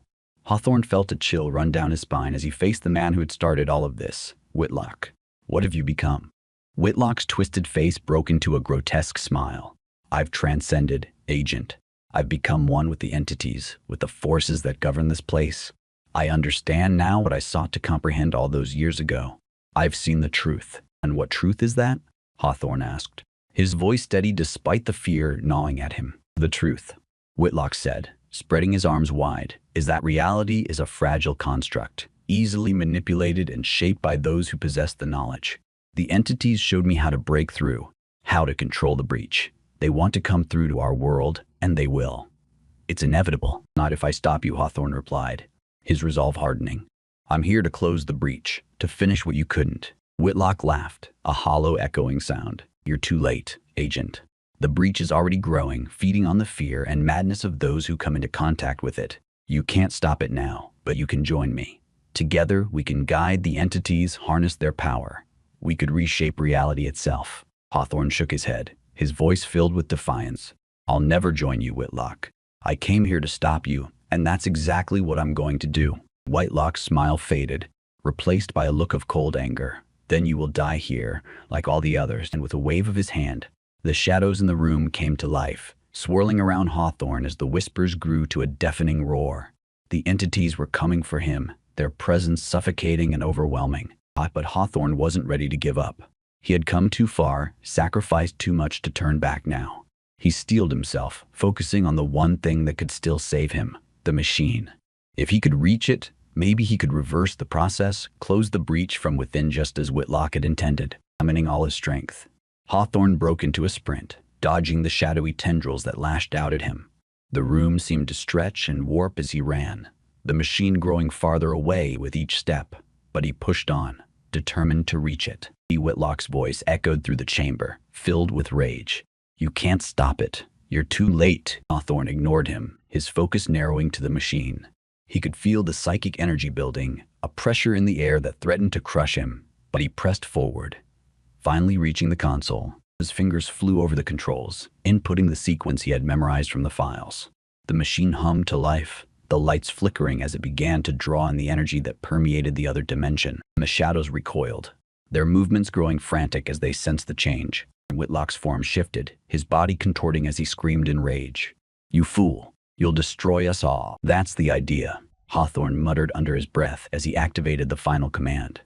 Hawthorne felt a chill run down his spine as he faced the man who had started all of this. "Whitlock, what have you become?" Whitlock's twisted face broke into a grotesque smile. "I've transcended, Agent. I've become one with the entities, with the forces that govern this place. I understand now what I sought to comprehend all those years ago. I've seen the truth." "And what truth is that?" Hawthorne asked, his voice steady despite the fear gnawing at him. "The truth," Whitlock said, spreading his arms wide, "is that reality is a fragile construct, easily manipulated and shaped by those who possess the knowledge. The entities showed me how to break through, how to control the breach. They want to come through to our world, and they will. It's inevitable." "Not if I stop you," Hawthorne replied, his resolve hardening. "I'm here to close the breach, to finish what you couldn't." Whitlock laughed, a hollow echoing sound. "You're too late, Agent. The breach is already growing, feeding on the fear and madness of those who come into contact with it. You can't stop it now, but you can join me. Together, we can guide the entities, harness their power. We could reshape reality itself." Hawthorne shook his head, his voice filled with defiance. "I'll never join you, Whitlock. I came here to stop you, and that's exactly what I'm going to do." Whitlock's smile faded, replaced by a look of cold anger. "Then you will die here, like all the others." And with a wave of his hand, the shadows in the room came to life, swirling around Hawthorne as the whispers grew to a deafening roar. The entities were coming for him, their presence suffocating and overwhelming. But Hawthorne wasn't ready to give up. He had come too far, sacrificed too much to turn back now. He steeled himself, focusing on the one thing that could still save him, the machine. If he could reach it, maybe he could reverse the process, close the breach from within just as Whitlock had intended. Summoning all his strength, Hawthorne broke into a sprint, dodging the shadowy tendrils that lashed out at him. The room seemed to stretch and warp as he ran, the machine growing farther away with each step. But he pushed on, determined to reach it. Whitlock's voice echoed through the chamber, filled with rage. "You can't stop it. You're too late." Hawthorne ignored him, his focus narrowing to the machine. He could feel the psychic energy building, a pressure in the air that threatened to crush him, but he pressed forward. Finally reaching the console, his fingers flew over the controls, inputting the sequence he had memorized from the files. The machine hummed to life, the lights flickering as it began to draw in the energy that permeated the other dimension. The shadows recoiled, their movements growing frantic as they sensed the change. Whitlock's form shifted, his body contorting as he screamed in rage. "You fool! You'll destroy us all." "That's the idea," Hawthorne muttered under his breath as he activated the final command.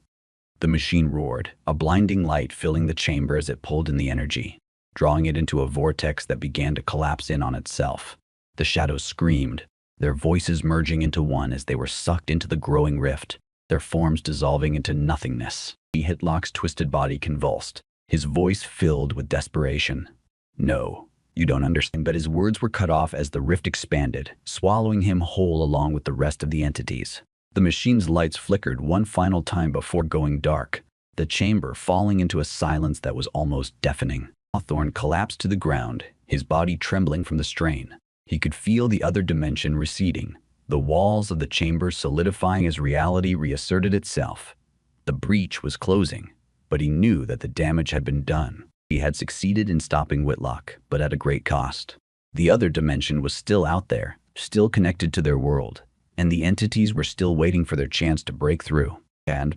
The machine roared, a blinding light filling the chamber as it pulled in the energy, drawing it into a vortex that began to collapse in on itself. The shadows screamed, their voices merging into one as they were sucked into the growing rift, their forms dissolving into nothingness. Whitlock's twisted body convulsed, his voice filled with desperation. "No, you don't understand." But his words were cut off as the rift expanded, swallowing him whole along with the rest of the entities. The machine's lights flickered one final time before going dark, the chamber falling into a silence that was almost deafening. Hawthorne collapsed to the ground, his body trembling from the strain. He could feel the other dimension receding, the walls of the chamber solidifying as reality reasserted itself. The breach was closing, but he knew that the damage had been done. He had succeeded in stopping Whitlock, but at a great cost. The other dimension was still out there, still connected to their world, and the entities were still waiting for their chance to break through.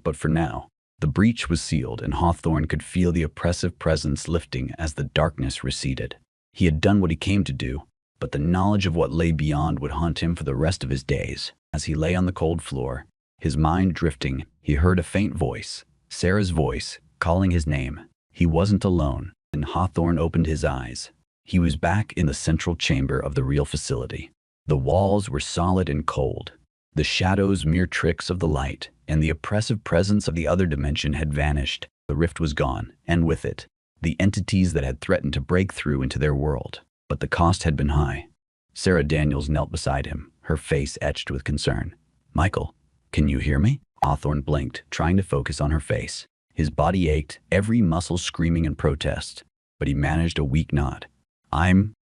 But for now, the breach was sealed, and Hawthorne could feel the oppressive presence lifting as the darkness receded. He had done what he came to do, but the knowledge of what lay beyond would haunt him for the rest of his days. As he lay on the cold floor, his mind drifting, he heard a faint voice, Sarah's voice, calling his name. He wasn't alone, and Hawthorne opened his eyes. He was back in the central chamber of the real facility. The walls were solid and cold, the shadows mere tricks of the light, and the oppressive presence of the other dimension had vanished. The rift was gone, and with it, the entities that had threatened to break through into their world. But the cost had been high. Sarah Daniels knelt beside him, her face etched with concern. "Michael, can you hear me?" Hawthorne blinked, trying to focus on her face. His body ached, every muscle screaming in protest, but he managed a weak nod.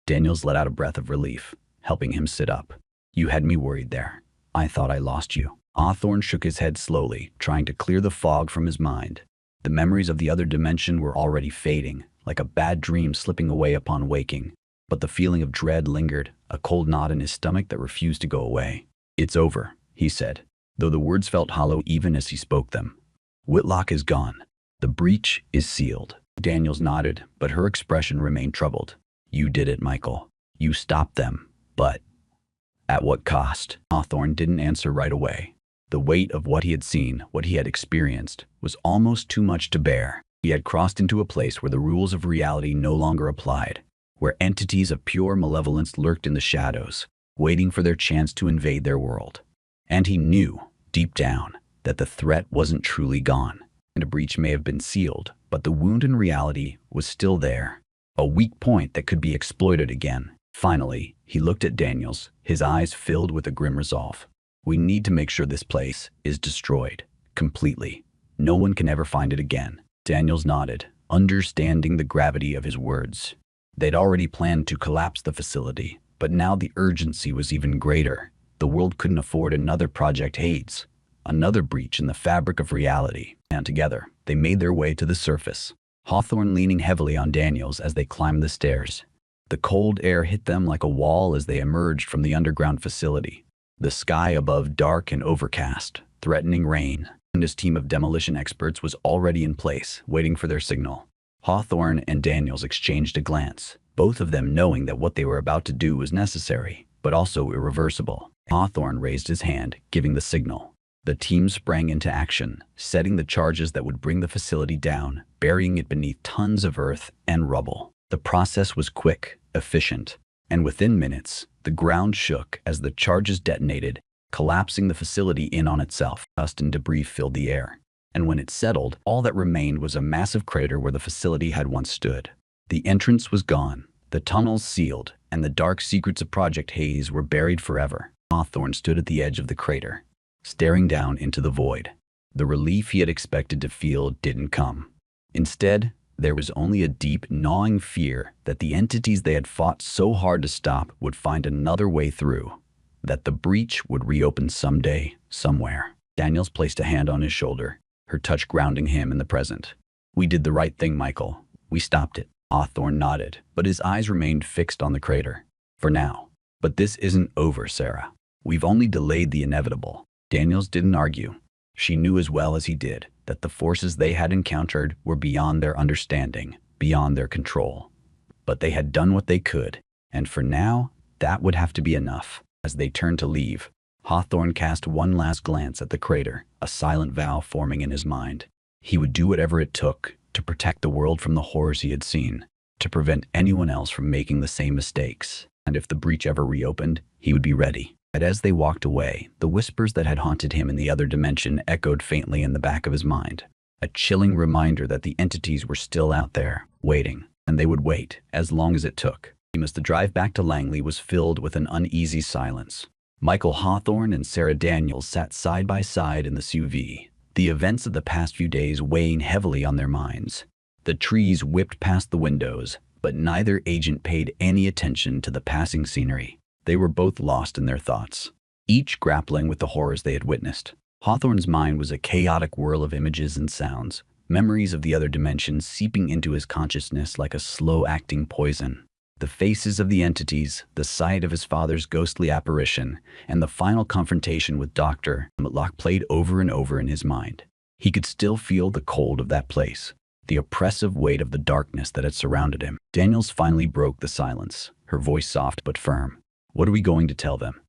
Daniels let out a breath of relief, helping him sit up. "You had me worried there. I thought I lost you." Hawthorne shook his head slowly, trying to clear the fog from his mind. The memories of the other dimension were already fading, like a bad dream slipping away upon waking. But the feeling of dread lingered, a cold knot in his stomach that refused to go away. "It's over," he said, though the words felt hollow even as he spoke them. "Whitlock is gone. The breach is sealed." Daniels nodded, but her expression remained troubled. "You did it, Michael. You stopped them. But at what cost?" Hawthorne didn't answer right away. The weight of what he had seen, what he had experienced, was almost too much to bear. He had crossed into a place where the rules of reality no longer applied, where entities of pure malevolence lurked in the shadows, waiting for their chance to invade their world. And he knew, deep down, that the threat wasn't truly gone, and a breach may have been sealed, but the wound in reality was still there, a weak point that could be exploited again. Finally, he looked at Daniels, his eyes filled with a grim resolve. "We need to make sure this place is destroyed, completely. No one can ever find it again." Daniels nodded, understanding the gravity of his words. They'd already planned to collapse the facility, but now the urgency was even greater. The world couldn't afford another Project Hades, another breach in the fabric of reality. And together, they made their way to the surface, Hawthorne leaning heavily on Daniels as they climbed the stairs. The cold air hit them like a wall as they emerged from the underground facility. The sky above dark and overcast, threatening rain, and his team of demolition experts was already in place, waiting for their signal. Hawthorne and Daniels exchanged a glance, both of them knowing that what they were about to do was necessary, but also irreversible. Hawthorne raised his hand, giving the signal. The team sprang into action, setting the charges that would bring the facility down, burying it beneath tons of earth and rubble. The process was quick, efficient, and within minutes, the ground shook as the charges detonated, collapsing the facility in on itself. Dust and debris filled the air, and when it settled, all that remained was a massive crater where the facility had once stood. The entrance was gone, the tunnels sealed, and the dark secrets of Project Haze were buried forever. Hawthorne stood at the edge of the crater, staring down into the void. The relief he had expected to feel didn't come. Instead, there was only a deep, gnawing fear that the entities they had fought so hard to stop would find another way through, that the breach would reopen someday, somewhere. Daniels placed a hand on his shoulder, her touch grounding him in the present. "We did the right thing, Michael. We stopped it." Hawthorne nodded, but his eyes remained fixed on the crater. "For now. But this isn't over, Sarah. We've only delayed the inevitable." Daniels didn't argue. She knew as well as he did that the forces they had encountered were beyond their understanding, beyond their control. But they had done what they could, and for now, that would have to be enough. As they turned to leave, Hawthorne cast one last glance at the crater, a silent vow forming in his mind. He would do whatever it took to protect the world from the horrors he had seen, to prevent anyone else from making the same mistakes. And if the breach ever reopened, he would be ready. But as they walked away, the whispers that had haunted him in the other dimension echoed faintly in the back of his mind. A chilling reminder that the entities were still out there, waiting, and they would wait as long as it took. As the drive back to Langley was filled with an uneasy silence. Michael Hawthorne and Sarah Daniels sat side by side in the SUV, the events of the past few days weighing heavily on their minds. The trees whipped past the windows, but neither agent paid any attention to the passing scenery. They were both lost in their thoughts, each grappling with the horrors they had witnessed. Hawthorne's mind was a chaotic whirl of images and sounds, memories of the other dimensions seeping into his consciousness like a slow-acting poison. The faces of the entities, the sight of his father's ghostly apparition, and the final confrontation with Dr. Matlock played over and over in his mind. He could still feel the cold of that place, the oppressive weight of the darkness that had surrounded him. Daniels finally broke the silence, her voice soft but firm. "What are we going to tell them?"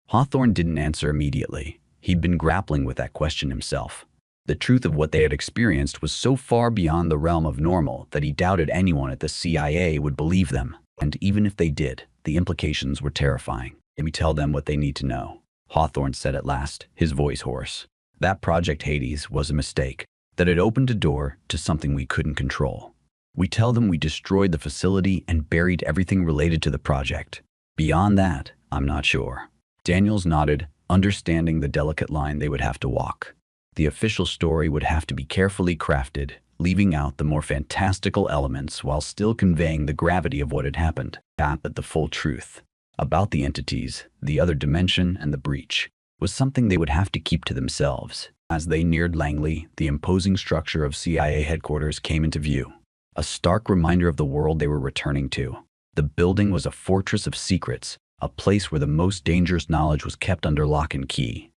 Hawthorne didn't answer immediately. He'd been grappling with that question himself. The truth of what they had experienced was so far beyond the realm of normal that he doubted anyone at the CIA would believe them. And even if they did, the implications were terrifying. "Let me tell them what they need to know," Hawthorne said at last, his voice hoarse. "That Project Hades was a mistake, that it opened a door to something we couldn't control. We tell them we destroyed the facility and buried everything related to the project. Beyond that, I'm not sure." Daniels nodded, understanding the delicate line they would have to walk. The official story would have to be carefully crafted, leaving out the more fantastical elements while still conveying the gravity of what had happened. But the full truth about the entities, the other dimension, and the breach was something they would have to keep to themselves. As they neared Langley, the imposing structure of CIA headquarters came into view, a stark reminder of the world they were returning to. The building was a fortress of secrets, a place where the most dangerous knowledge was kept under lock and key.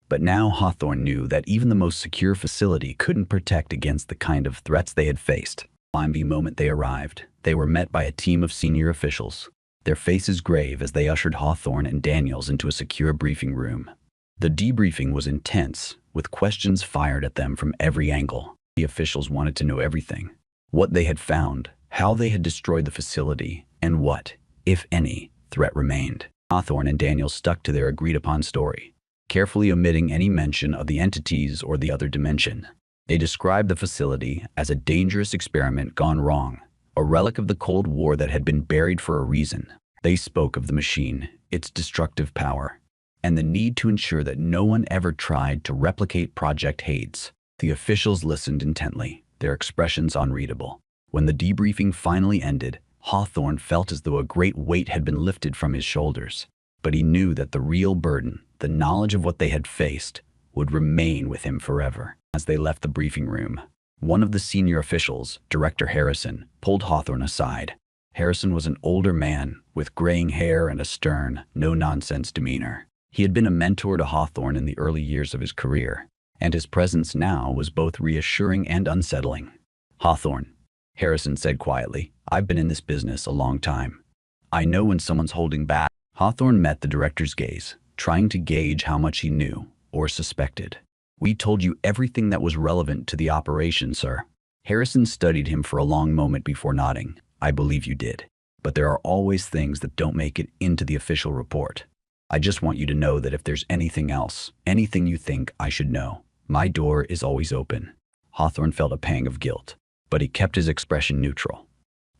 But now Hawthorne knew that even the most secure facility couldn't protect against the kind of threats they had faced. The moment they arrived, they were met by a team of senior officials, their faces grave as they ushered Hawthorne and Daniels into a secure briefing room. The debriefing was intense, with questions fired at them from every angle. The officials wanted to know everything: what they had found, how they had destroyed the facility, and what, if any, threat remained. Hawthorne and Daniels stuck to their agreed-upon story, carefully omitting any mention of the entities or the other dimension. They described the facility as a dangerous experiment gone wrong, a relic of the Cold War that had been buried for a reason. They spoke of the machine, its destructive power, and the need to ensure that no one ever tried to replicate Project Hades. The officials listened intently, their expressions unreadable. When the debriefing finally ended, Hawthorne felt as though a great weight had been lifted from his shoulders. But he knew that the real burden, the knowledge of what they had faced, would remain with him forever. As they left the briefing room, one of the senior officials, Director Harrison, pulled Hawthorne aside. Harrison was an older man with graying hair and a stern, no-nonsense demeanor. He had been a mentor to Hawthorne in the early years of his career, and his presence now was both reassuring and unsettling. "Hawthorne," Harrison said quietly, "I've been in this business a long time. I know when someone's holding back." Hawthorne met the director's gaze, trying to gauge how much he knew or suspected. "We told you everything that was relevant to the operation, sir." Harrison studied him for a long moment before nodding. "I believe you did. But there are always things that don't make it into the official report. I just want you to know that if there's anything else, anything you think I should know, my door is always open." Hawthorne felt a pang of guilt, but he kept his expression neutral.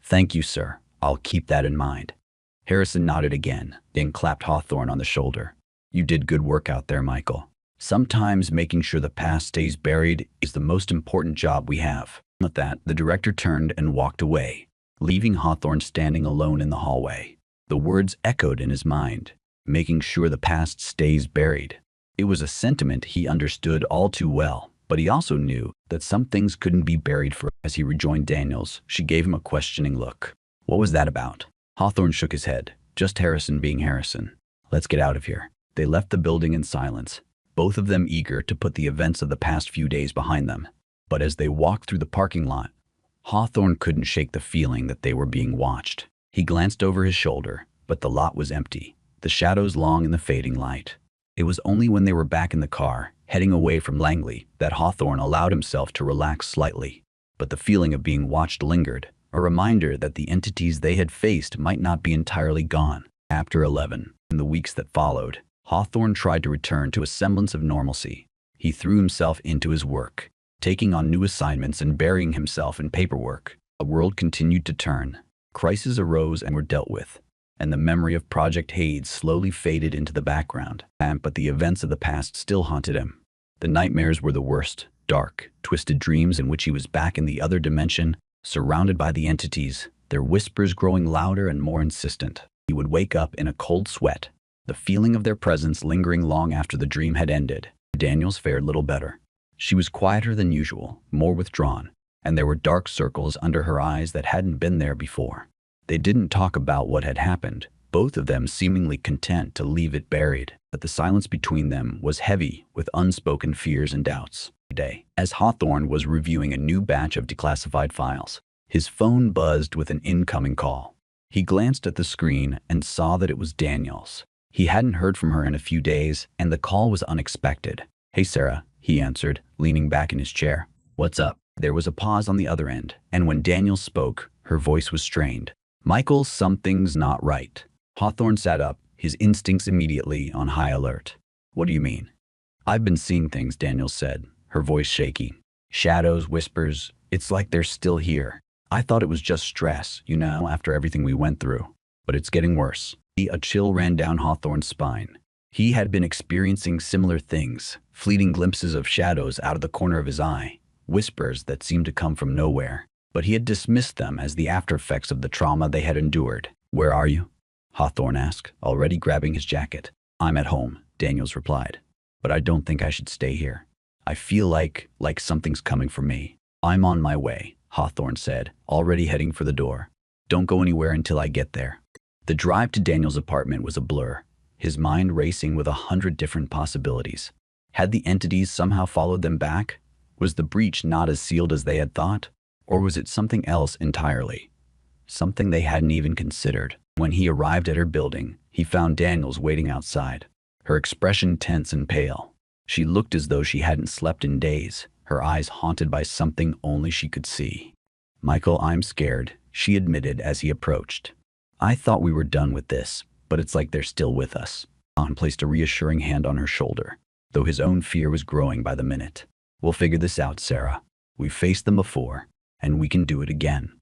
"Thank you, sir. I'll keep that in mind." Harrison nodded again, then clapped Hawthorne on the shoulder. "You did good work out there, Michael. Sometimes making sure the past stays buried is the most important job we have." With that, the director turned and walked away, leaving Hawthorne standing alone in the hallway. The words echoed in his mind, "making sure the past stays buried." It was a sentiment he understood all too well, but he also knew that some things couldn't be buried forever. As he rejoined Daniels, she gave him a questioning look. "What was that about?" Hawthorne shook his head. "Just Harrison being Harrison. Let's get out of here." They left the building in silence, both of them eager to put the events of the past few days behind them. But as they walked through the parking lot, Hawthorne couldn't shake the feeling that they were being watched. He glanced over his shoulder, but the lot was empty, the shadows long in the fading light. It was only when they were back in the car, heading away from Langley, that Hawthorne allowed himself to relax slightly. But the feeling of being watched lingered, a reminder that the entities they had faced might not be entirely gone. After 11, in the weeks that followed, Hawthorne tried to return to a semblance of normalcy. He threw himself into his work, taking on new assignments and burying himself in paperwork. The world continued to turn. Crises arose and were dealt with, and the memory of Project Hades slowly faded into the background. But the events of the past still haunted him. The nightmares were the worst, dark, twisted dreams in which he was back in the other dimension, surrounded by the entities, their whispers growing louder and more insistent. He would wake up in a cold sweat, the feeling of their presence lingering long after the dream had ended. Daniels fared little better. She was quieter than usual, more withdrawn, and there were dark circles under her eyes that hadn't been there before. They didn't talk about what had happened, both of them seemingly content to leave it buried, but the silence between them was heavy with unspoken fears and doubts. As Hawthorne was reviewing a new batch of declassified files, his phone buzzed with an incoming call. He glanced at the screen and saw that it was Daniels. He hadn't heard from her in a few days, and the call was unexpected. "Hey, Sarah," he answered, leaning back in his chair. "What's up?" There was a pause on the other end, and when Daniels spoke, her voice was strained. "Michael, something's not right." Hawthorne sat up, his instincts immediately on high alert. "What do you mean?" "I've been seeing things," Daniels said, her voice shaky. "Shadows, whispers, it's like they're still here. I thought it was just stress, after everything we went through. But it's getting worse." A chill ran down Hawthorne's spine. He had been experiencing similar things, fleeting glimpses of shadows out of the corner of his eye, whispers that seemed to come from nowhere. But he had dismissed them as the aftereffects of the trauma they had endured. "Where are you?" Hawthorne asked, already grabbing his jacket. "I'm at home," Daniels replied. "But I don't think I should stay here. I feel like something's coming for me." "I'm on my way," Hawthorne said, already heading for the door. "Don't go anywhere until I get there." The drive to Daniels' apartment was a blur, his mind racing with 100 different possibilities. Had the entities somehow followed them back? Was the breach not as sealed as they had thought? Or was it something else entirely? Something they hadn't even considered. When he arrived at her building, he found Daniels waiting outside, her expression tense and pale. She looked as though she hadn't slept in days, her eyes haunted by something only she could see. "Michael, I'm scared," she admitted as he approached. "I thought we were done with this, but it's like they're still with us." John placed a reassuring hand on her shoulder, though his own fear was growing by the minute. "We'll figure this out, Sarah. We've faced them before, and we can do it again."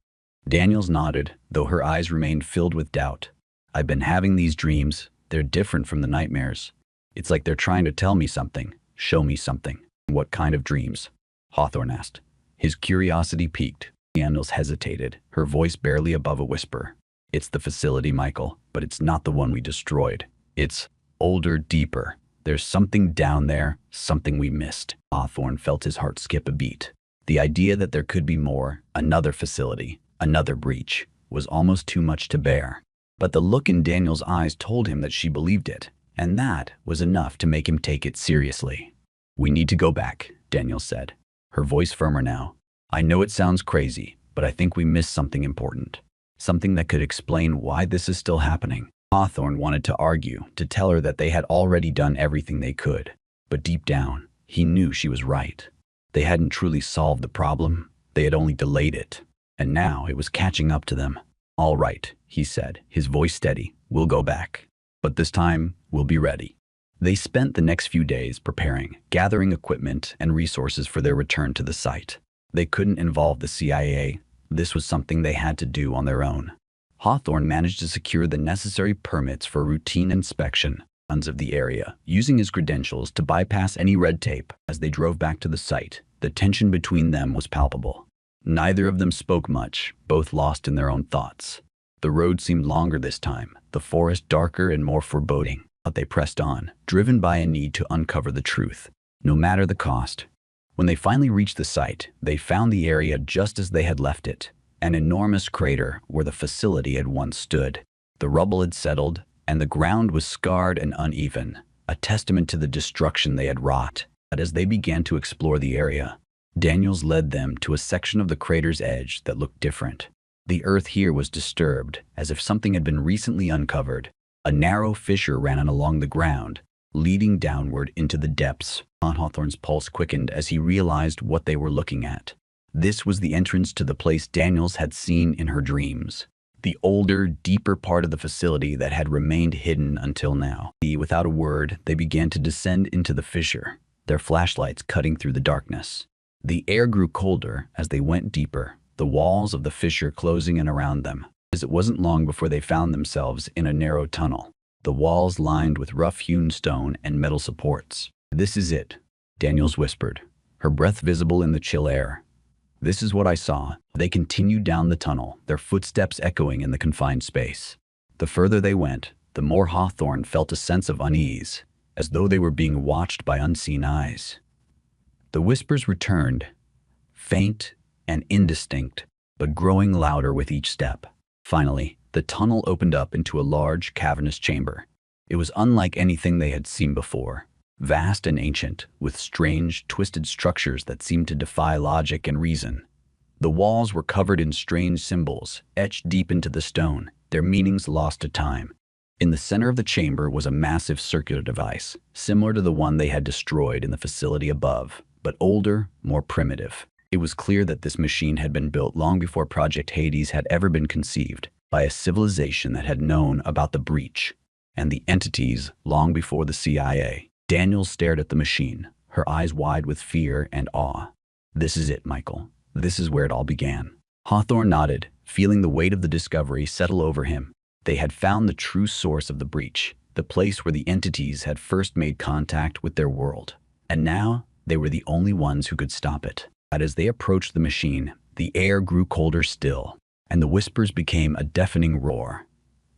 Daniels nodded, though her eyes remained filled with doubt. "I've been having these dreams. They're different from the nightmares. It's like they're trying to tell me something, show me something." "What kind of dreams?" Hawthorne asked. His curiosity piqued. Daniels hesitated, her voice barely above a whisper. "It's the facility, Michael, but it's not the one we destroyed. It's older, deeper. There's something down there, something we missed." Hawthorne felt his heart skip a beat. The idea that there could be more, another facility, another breach, was almost too much to bear. But the look in Daniel's eyes told him that she believed it, and that was enough to make him take it seriously. "We need to go back," Daniel said, her voice firmer now. "I know it sounds crazy, but I think we missed something important. Something that could explain why this is still happening." Hawthorne wanted to argue, to tell her that they had already done everything they could. But deep down, he knew she was right. They hadn't truly solved the problem. They had only delayed it. And now it was catching up to them. "All right," he said, his voice steady. "We'll go back. But this time, we'll be ready." They spent the next few days preparing, gathering equipment and resources for their return to the site. They couldn't involve the CIA. This was something they had to do on their own. Hawthorne managed to secure the necessary permits for routine inspection of the area, using his credentials to bypass any red tape. As they drove back to the site, the tension between them was palpable. Neither of them spoke much, both lost in their own thoughts. The road seemed longer this time, the forest darker and more foreboding. But they pressed on, driven by a need to uncover the truth, no matter the cost. When they finally reached the site, they found the area just as they had left it, an enormous crater where the facility had once stood. The rubble had settled, and the ground was scarred and uneven, a testament to the destruction they had wrought. But as they began to explore the area, Daniels led them to a section of the crater's edge that looked different. The earth here was disturbed, as if something had been recently uncovered. A narrow fissure ran along the ground, leading downward into the depths. Hawthorne's pulse quickened as he realized what they were looking at. This was the entrance to the place Daniels had seen in her dreams. The older, deeper part of the facility that had remained hidden until now. Without a word, they began to descend into the fissure, their flashlights cutting through the darkness. The air grew colder as they went deeper, the walls of the fissure closing in around them. It wasn't long before they found themselves in a narrow tunnel, the walls lined with rough-hewn stone and metal supports. "This is it," Daniels whispered, her breath visible in the chill air. "This is what I saw." They continued down the tunnel, their footsteps echoing in the confined space. The further they went, the more Hawthorne felt a sense of unease. as though they were being watched by unseen eyes. The whispers returned, faint and indistinct, but growing louder with each step. Finally, the tunnel opened up into a large, cavernous chamber. It was unlike anything they had seen before, vast and ancient, with strange, twisted structures that seemed to defy logic and reason. The walls were covered in strange symbols, etched deep into the stone, their meanings lost to time. In the center of the chamber was a massive circular device, similar to the one they had destroyed in the facility above, but older, more primitive. It was clear that this machine had been built long before Project Hades had ever been conceived, by a civilization that had known about the breach, and the entities long before the CIA. Daniel stared at the machine, her eyes wide with fear and awe. "This is it, Michael. This is where it all began." Hawthorne nodded, feeling the weight of the discovery settle over him. They had found the true source of the breach, the place where the entities had first made contact with their world. And now, they were the only ones who could stop it. But as they approached the machine, the air grew colder still, and the whispers became a deafening roar.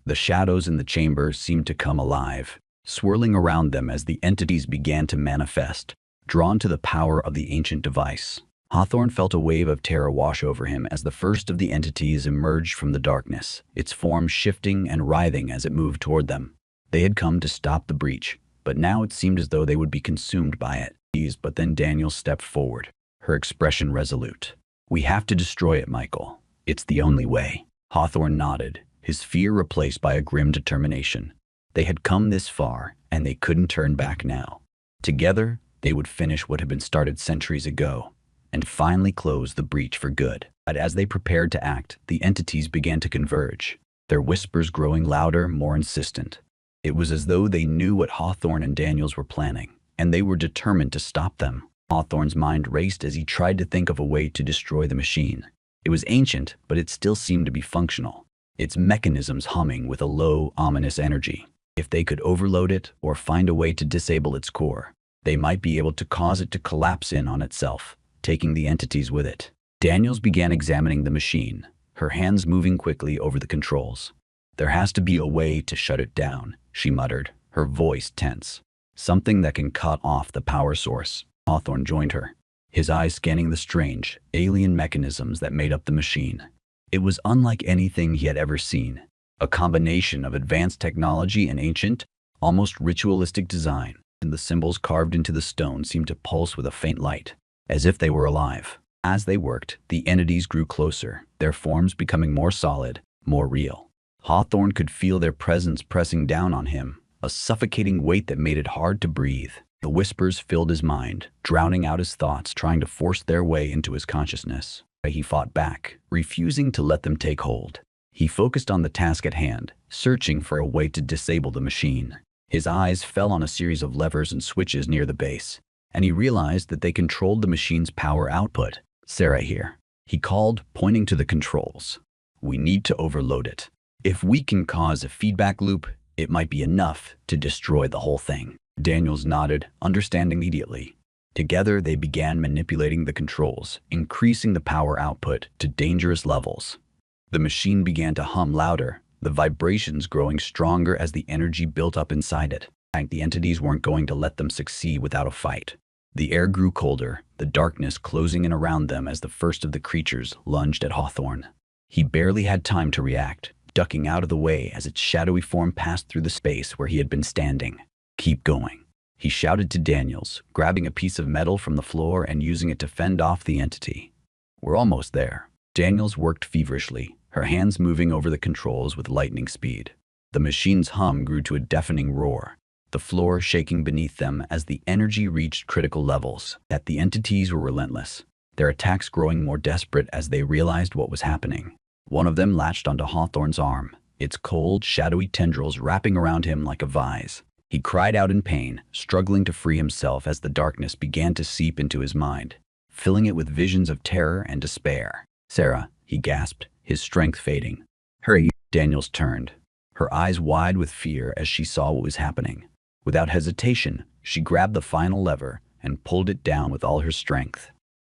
The shadows in the chamber seemed to come alive, swirling around them as the entities began to manifest, drawn to the power of the ancient device. Hawthorne felt a wave of terror wash over him as the first of the entities emerged from the darkness, its form shifting and writhing as it moved toward them. They had come to stop the breach, but now it seemed as though they would be consumed by it. But then Daniel stepped forward, her expression resolute. "We have to destroy it, Michael. It's the only way." Hawthorne nodded, his fear replaced by a grim determination. They had come this far, and they couldn't turn back now. Together, they would finish what had been started centuries ago, and finally close the breach for good. But as they prepared to act, the entities began to converge, their whispers growing louder, more insistent. It was as though they knew what Hawthorne and Daniels were planning, and they were determined to stop them. Hawthorne's mind raced as he tried to think of a way to destroy the machine. It was ancient, but it still seemed to be functional, its mechanisms humming with a low, ominous energy. If they could overload it or find a way to disable its core, they might be able to cause it to collapse in on itself, taking the entities with it. Daniels began examining the machine, her hands moving quickly over the controls. "There has to be a way to shut it down," she muttered, her voice tense. "Something that can cut off the power source." Hawthorne joined her, his eyes scanning the strange, alien mechanisms that made up the machine. It was unlike anything he had ever seen, a combination of advanced technology and ancient, almost ritualistic design, and the symbols carved into the stone seemed to pulse with a faint light, as if they were alive. As they worked, the entities grew closer, their forms becoming more solid, more real. Hawthorne could feel their presence pressing down on him, a suffocating weight that made it hard to breathe. The whispers filled his mind, drowning out his thoughts, trying to force their way into his consciousness. He fought back, refusing to let them take hold. He focused on the task at hand, searching for a way to disable the machine. His eyes fell on a series of levers and switches near the base, and he realized that they controlled the machine's power output. "Sarah here," he called, pointing to the controls. "We need to overload it. If we can cause a feedback loop, it might be enough to destroy the whole thing." Daniels nodded, understanding immediately. Together, they began manipulating the controls, increasing the power output to dangerous levels. The machine began to hum louder, the vibrations growing stronger as the energy built up inside it. The entities weren't going to let them succeed without a fight. The air grew colder, the darkness closing in around them as the first of the creatures lunged at Hawthorne. He barely had time to react, ducking out of the way as its shadowy form passed through the space where he had been standing. "Keep going," he shouted to Daniels, grabbing a piece of metal from the floor and using it to fend off the entity. "We're almost there." Daniels worked feverishly, her hands moving over the controls with lightning speed. The machine's hum grew to a deafening roar, the floor shaking beneath them as the energy reached critical levels. Yet the entities were relentless, their attacks growing more desperate as they realized what was happening. One of them latched onto Hawthorne's arm, its cold, shadowy tendrils wrapping around him like a vise. He cried out in pain, struggling to free himself as the darkness began to seep into his mind, filling it with visions of terror and despair. "Sarah," he gasped, his strength fading. "Hurry." Daniels turned, her eyes wide with fear as she saw what was happening. Without hesitation, she grabbed the final lever and pulled it down with all her strength.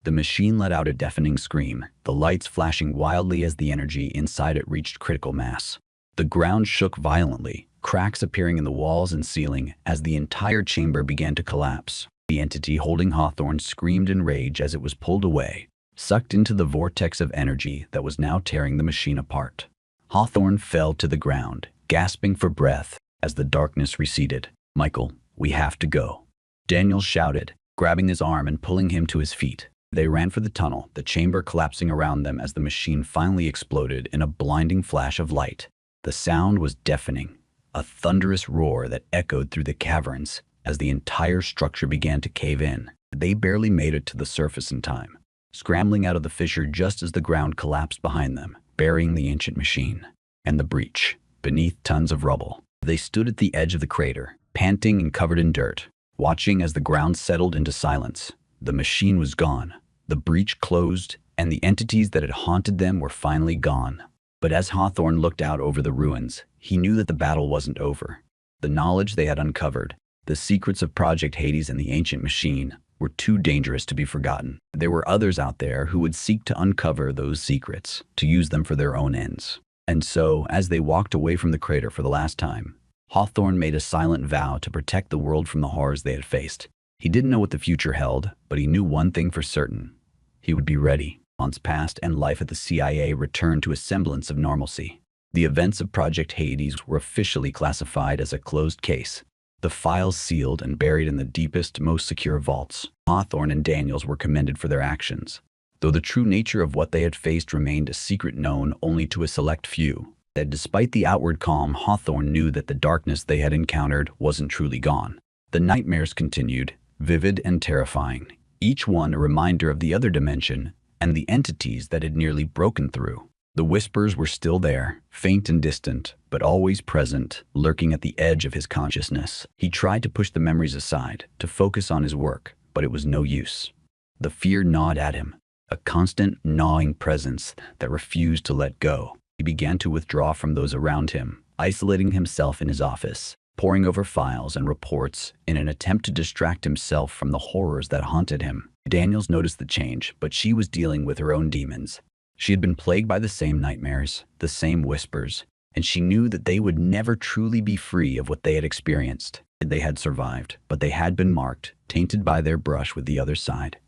The machine let out a deafening scream, the lights flashing wildly as the energy inside it reached critical mass. The ground shook violently, cracks appearing in the walls and ceiling as the entire chamber began to collapse. The entity holding Hawthorne screamed in rage as it was pulled away, sucked into the vortex of energy that was now tearing the machine apart. Hawthorne fell to the ground, gasping for breath as the darkness receded. "Michael, we have to go," Daniel shouted, grabbing his arm and pulling him to his feet. They ran for the tunnel, the chamber collapsing around them as the machine finally exploded in a blinding flash of light. The sound was deafening, a thunderous roar that echoed through the caverns as the entire structure began to cave in. They barely made it to the surface in time, scrambling out of the fissure just as the ground collapsed behind them, burying the ancient machine and the breach beneath tons of rubble. They stood at the edge of the crater, panting and covered in dirt, watching as the ground settled into silence. The machine was gone, the breach closed, and the entities that had haunted them were finally gone. But as Hawthorne looked out over the ruins, he knew that the battle wasn't over. The knowledge they had uncovered, the secrets of Project Hades and the ancient machine, were too dangerous to be forgotten. There were others out there who would seek to uncover those secrets, to use them for their own ends. And so, as they walked away from the crater for the last time, Hawthorne made a silent vow to protect the world from the horrors they had faced. He didn't know what the future held, but he knew one thing for certain. He would be ready. Months passed and life at the CIA returned to a semblance of normalcy. The events of Project Hades were officially classified as a closed case, the files sealed and buried in the deepest, most secure vaults. Hawthorne and Daniels were commended for their actions, though the true nature of what they had faced remained a secret known only to a select few. That despite the outward calm, Hawthorne knew that the darkness they had encountered wasn't truly gone. The nightmares continued, vivid and terrifying, each one a reminder of the other dimension and the entities that had nearly broken through. The whispers were still there, faint and distant, but always present, lurking at the edge of his consciousness. He tried to push the memories aside, to focus on his work, but it was no use. The fear gnawed at him, a constant gnawing presence that refused to let go. He began to withdraw from those around him, isolating himself in his office, poring over files and reports in an attempt to distract himself from the horrors that haunted him. Daniels noticed the change, but she was dealing with her own demons. She had been plagued by the same nightmares, the same whispers, and she knew that they would never truly be free of what they had experienced. They had survived, but they had been marked, tainted by their brush with the other side.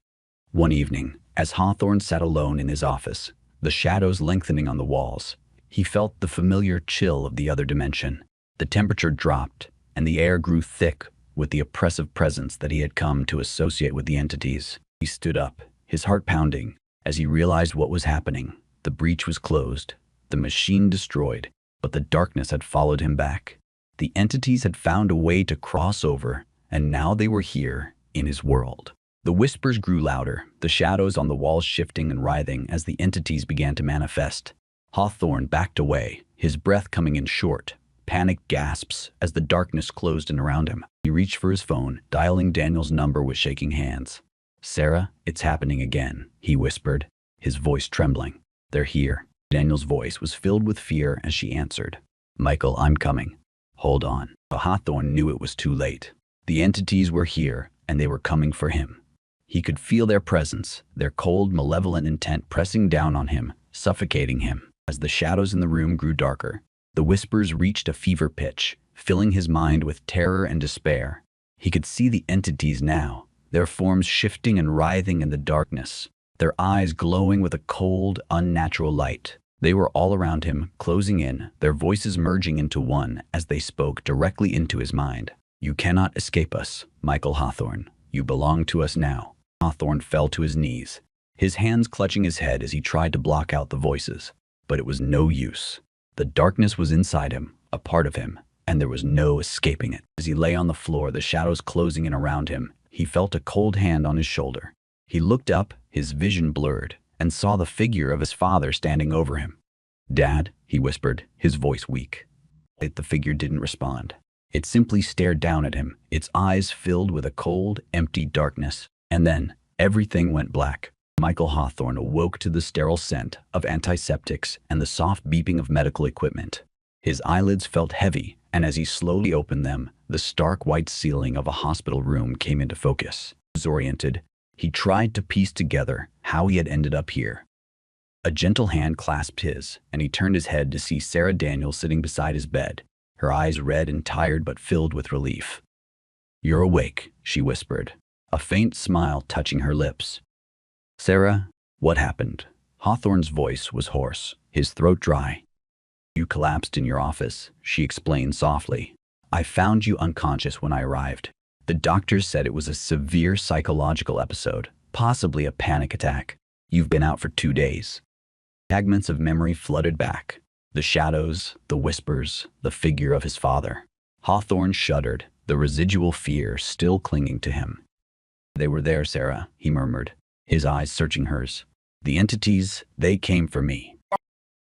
One evening, as Hawthorne sat alone in his office, the shadows lengthening on the walls, he felt the familiar chill of the other dimension. The temperature dropped, and the air grew thick with the oppressive presence that he had come to associate with the entities. He stood up, his heart pounding, as he realized what was happening. The breach was closed, the machine destroyed, but the darkness had followed him back. The entities had found a way to cross over, and now they were here, in his world. The whispers grew louder, the shadows on the walls shifting and writhing as the entities began to manifest. Hawthorne backed away, his breath coming in short, panicked gasps as the darkness closed in around him. He reached for his phone, dialing Daniel's number with shaking hands. "Sarah, it's happening again," he whispered, his voice trembling. "They're here." Daniel's voice was filled with fear as she answered. "Michael, I'm coming. Hold on." But Hawthorne knew it was too late. The entities were here, and they were coming for him. He could feel their presence, their cold, malevolent intent pressing down on him, suffocating him. As the shadows in the room grew darker, the whispers reached a fever pitch, filling his mind with terror and despair. He could see the entities now, their forms shifting and writhing in the darkness, their eyes glowing with a cold, unnatural light. They were all around him, closing in, their voices merging into one as they spoke directly into his mind. "You cannot escape us, Michael Hawthorne. You belong to us now." Hawthorne fell to his knees, his hands clutching his head as he tried to block out the voices. But it was no use. The darkness was inside him, a part of him, and there was no escaping it. As he lay on the floor, the shadows closing in around him, he felt a cold hand on his shoulder. He looked up, his vision blurred, and saw the figure of his father standing over him. "Dad," he whispered, his voice weak. The figure didn't respond. It simply stared down at him, its eyes filled with a cold, empty darkness. And then, everything went black. Michael Hawthorne awoke to the sterile scent of antiseptics and the soft beeping of medical equipment. His eyelids felt heavy, and as he slowly opened them, the stark white ceiling of a hospital room came into focus. Disoriented, he tried to piece together how he had ended up here. A gentle hand clasped his, and he turned his head to see Sarah Daniels sitting beside his bed, her eyes red and tired but filled with relief. "You're awake," she whispered, a faint smile touching her lips. "Sarah, what happened?" Hawthorne's voice was hoarse, his throat dry. "You collapsed in your office," she explained softly. "I found you unconscious when I arrived. The doctors said it was a severe psychological episode, possibly a panic attack. You've been out for 2 days." Fragments of memory flooded back. The shadows, the whispers, the figure of his father. Hawthorne shuddered, the residual fear still clinging to him. "They were there, Sarah," he murmured, his eyes searching hers. "The entities, they came for me."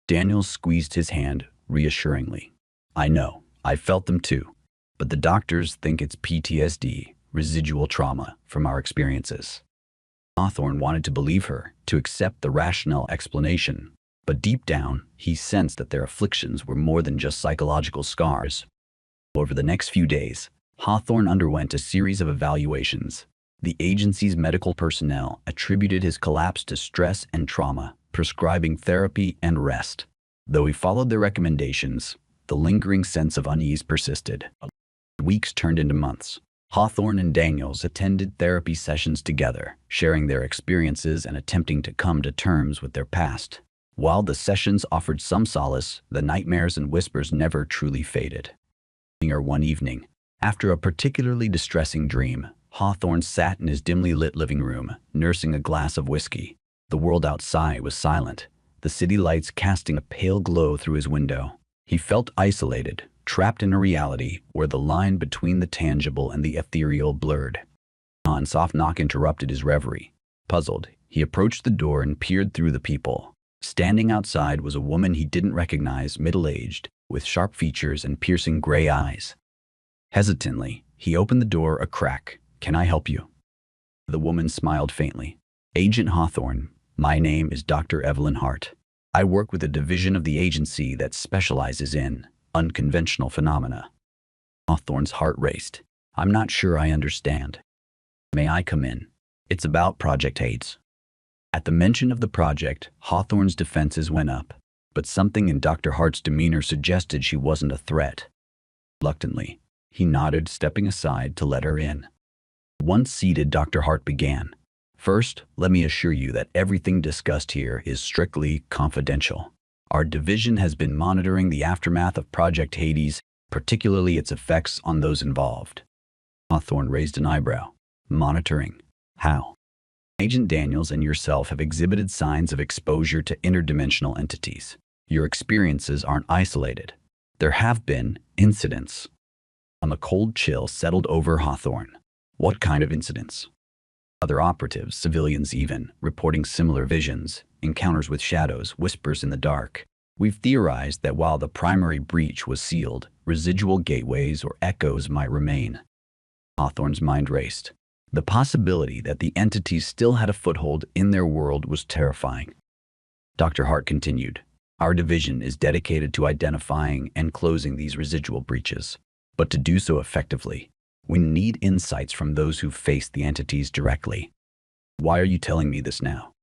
Daniels squeezed his hand reassuringly. "I know, I felt them too. But the doctors think it's PTSD, residual trauma, from our experiences." Hawthorne wanted to believe her, to accept the rational explanation. But deep down, he sensed that their afflictions were more than just psychological scars. Over the next few days, Hawthorne underwent a series of evaluations. The agency's medical personnel attributed his collapse to stress and trauma, prescribing therapy and rest. Though he followed their recommendations, the lingering sense of unease persisted. Weeks turned into months. Hawthorne and Daniels attended therapy sessions together, sharing their experiences and attempting to come to terms with their past. While the sessions offered some solace, the nightmares and whispers never truly faded. One evening, after a particularly distressing dream, Hawthorne sat in his dimly lit living room, nursing a glass of whiskey. The world outside was silent, the city lights casting a pale glow through his window. He felt isolated, trapped in a reality where the line between the tangible and the ethereal blurred. A soft knock interrupted his reverie. Puzzled, he approached the door and peered through the peephole. Standing outside was a woman he didn't recognize, middle-aged, with sharp features and piercing gray eyes. Hesitantly, he opened the door a crack. "Can I help you?" The woman smiled faintly. "Agent Hawthorne, my name is Dr. Evelyn Hart. I work with a division of the agency that specializes in unconventional phenomena." Hawthorne's heart raced. "I'm not sure I understand." "May I come in? It's about Project Hades." At the mention of the project, Hawthorne's defenses went up, but something in Dr. Hart's demeanor suggested she wasn't a threat. Reluctantly, he nodded, stepping aside to let her in. Once seated, Dr. Hart began. "First, let me assure you that everything discussed here is strictly confidential. Our division has been monitoring the aftermath of Project Hades, particularly its effects on those involved." Hawthorne raised an eyebrow. "Monitoring? How?" "Agent Daniels and yourself have exhibited signs of exposure to interdimensional entities. Your experiences aren't isolated. There have been incidents." A cold chill settled over Hawthorne. "What kind of incidents?" "Other operatives, civilians even, reporting similar visions, encounters with shadows, whispers in the dark. We've theorized that while the primary breach was sealed, residual gateways or echoes might remain." Hawthorne's mind raced. The possibility that the entities still had a foothold in their world was terrifying. Dr. Hart continued, "Our division is dedicated to identifying and closing these residual breaches. But to do so effectively, we need insights from those who faced the entities directly." "Why are you telling me this now?"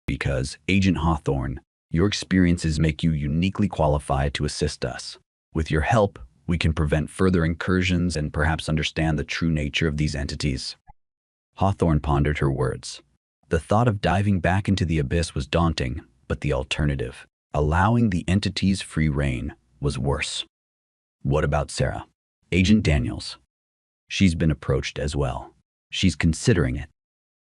"Because, Agent Hawthorne, your experiences make you uniquely qualified to assist us. With your help, we can prevent further incursions and perhaps understand the true nature of these entities." Hawthorne pondered her words. The thought of diving back into the abyss was daunting, but the alternative, allowing the entities free rein, was worse. "What about Sarah?" "Agent Daniels. She's been approached as well. She's considering it."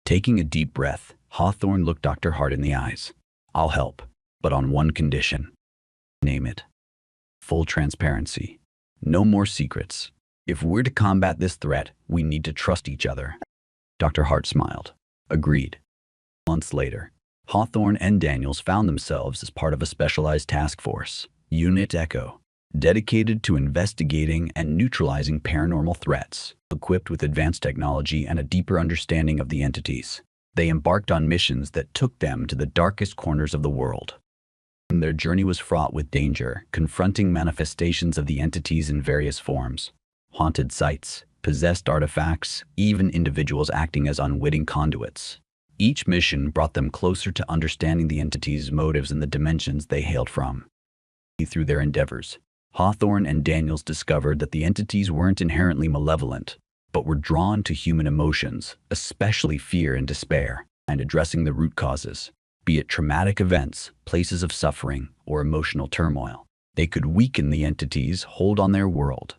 Taking a deep breath, Hawthorne looked Dr. Hart in the eyes. "I'll help, but on one condition." "Name it." "Full transparency. No more secrets. If we're to combat this threat, we need to trust each other." Dr. Hart smiled. "Agreed." Months later, Hawthorne and Daniels found themselves as part of a specialized task force, Unit Echo, dedicated to investigating and neutralizing paranormal threats. Equipped with advanced technology and a deeper understanding of the entities, they embarked on missions that took them to the darkest corners of the world. Their journey was fraught with danger, confronting manifestations of the entities in various forms. Haunted sites, possessed artifacts, even individuals acting as unwitting conduits. Each mission brought them closer to understanding the entity's motives and the dimensions they hailed from. Through their endeavors, Hawthorne and Daniels discovered that the entities weren't inherently malevolent, but were drawn to human emotions, especially fear and despair, and addressing the root causes, be it traumatic events, places of suffering, or emotional turmoil. They could weaken the entity's hold on their world.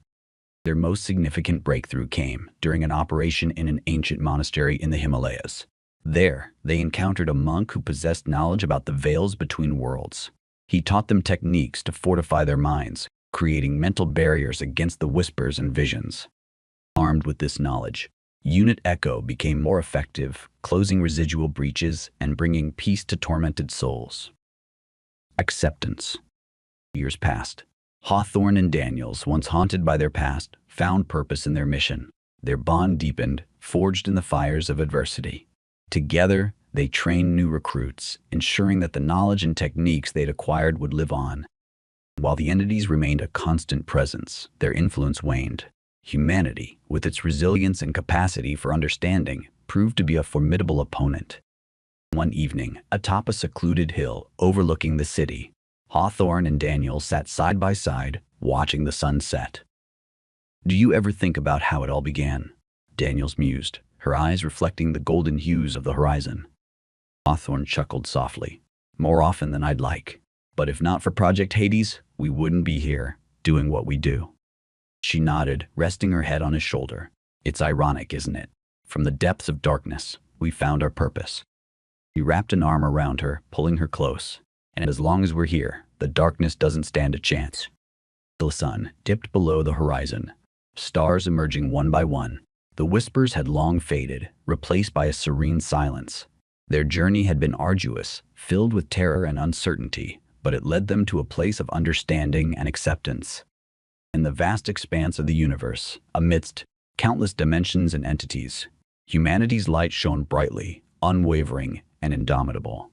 Their most significant breakthrough came during an operation in an ancient monastery in the Himalayas. There, they encountered a monk who possessed knowledge about the veils between worlds. He taught them techniques to fortify their minds, creating mental barriers against the whispers and visions. Armed with this knowledge, Unit Echo became more effective, closing residual breaches and bringing peace to tormented souls. Acceptance. Years passed. Hawthorne and Daniels, once haunted by their past, found purpose in their mission. Their bond deepened, forged in the fires of adversity. Together, they trained new recruits, ensuring that the knowledge and techniques they'd acquired would live on. While the entities remained a constant presence, their influence waned. Humanity, with its resilience and capacity for understanding, proved to be a formidable opponent. One evening, atop a secluded hill overlooking the city, Hawthorne and Daniel sat side by side, watching the sun set. "Do you ever think about how it all began?" Daniels mused, her eyes reflecting the golden hues of the horizon. Hawthorne chuckled softly. "More often than I'd like. But if not for Project Hades, we wouldn't be here, doing what we do." She nodded, resting her head on his shoulder. "It's ironic, isn't it? From the depths of darkness, we found our purpose." He wrapped an arm around her, pulling her close. "And as long as we're here, the darkness doesn't stand a chance." The sun dipped below the horizon, stars emerging one by one. The whispers had long faded, replaced by a serene silence. Their journey had been arduous, filled with terror and uncertainty, but it led them to a place of understanding and acceptance. In the vast expanse of the universe, amidst countless dimensions and entities, humanity's light shone brightly, unwavering, and indomitable.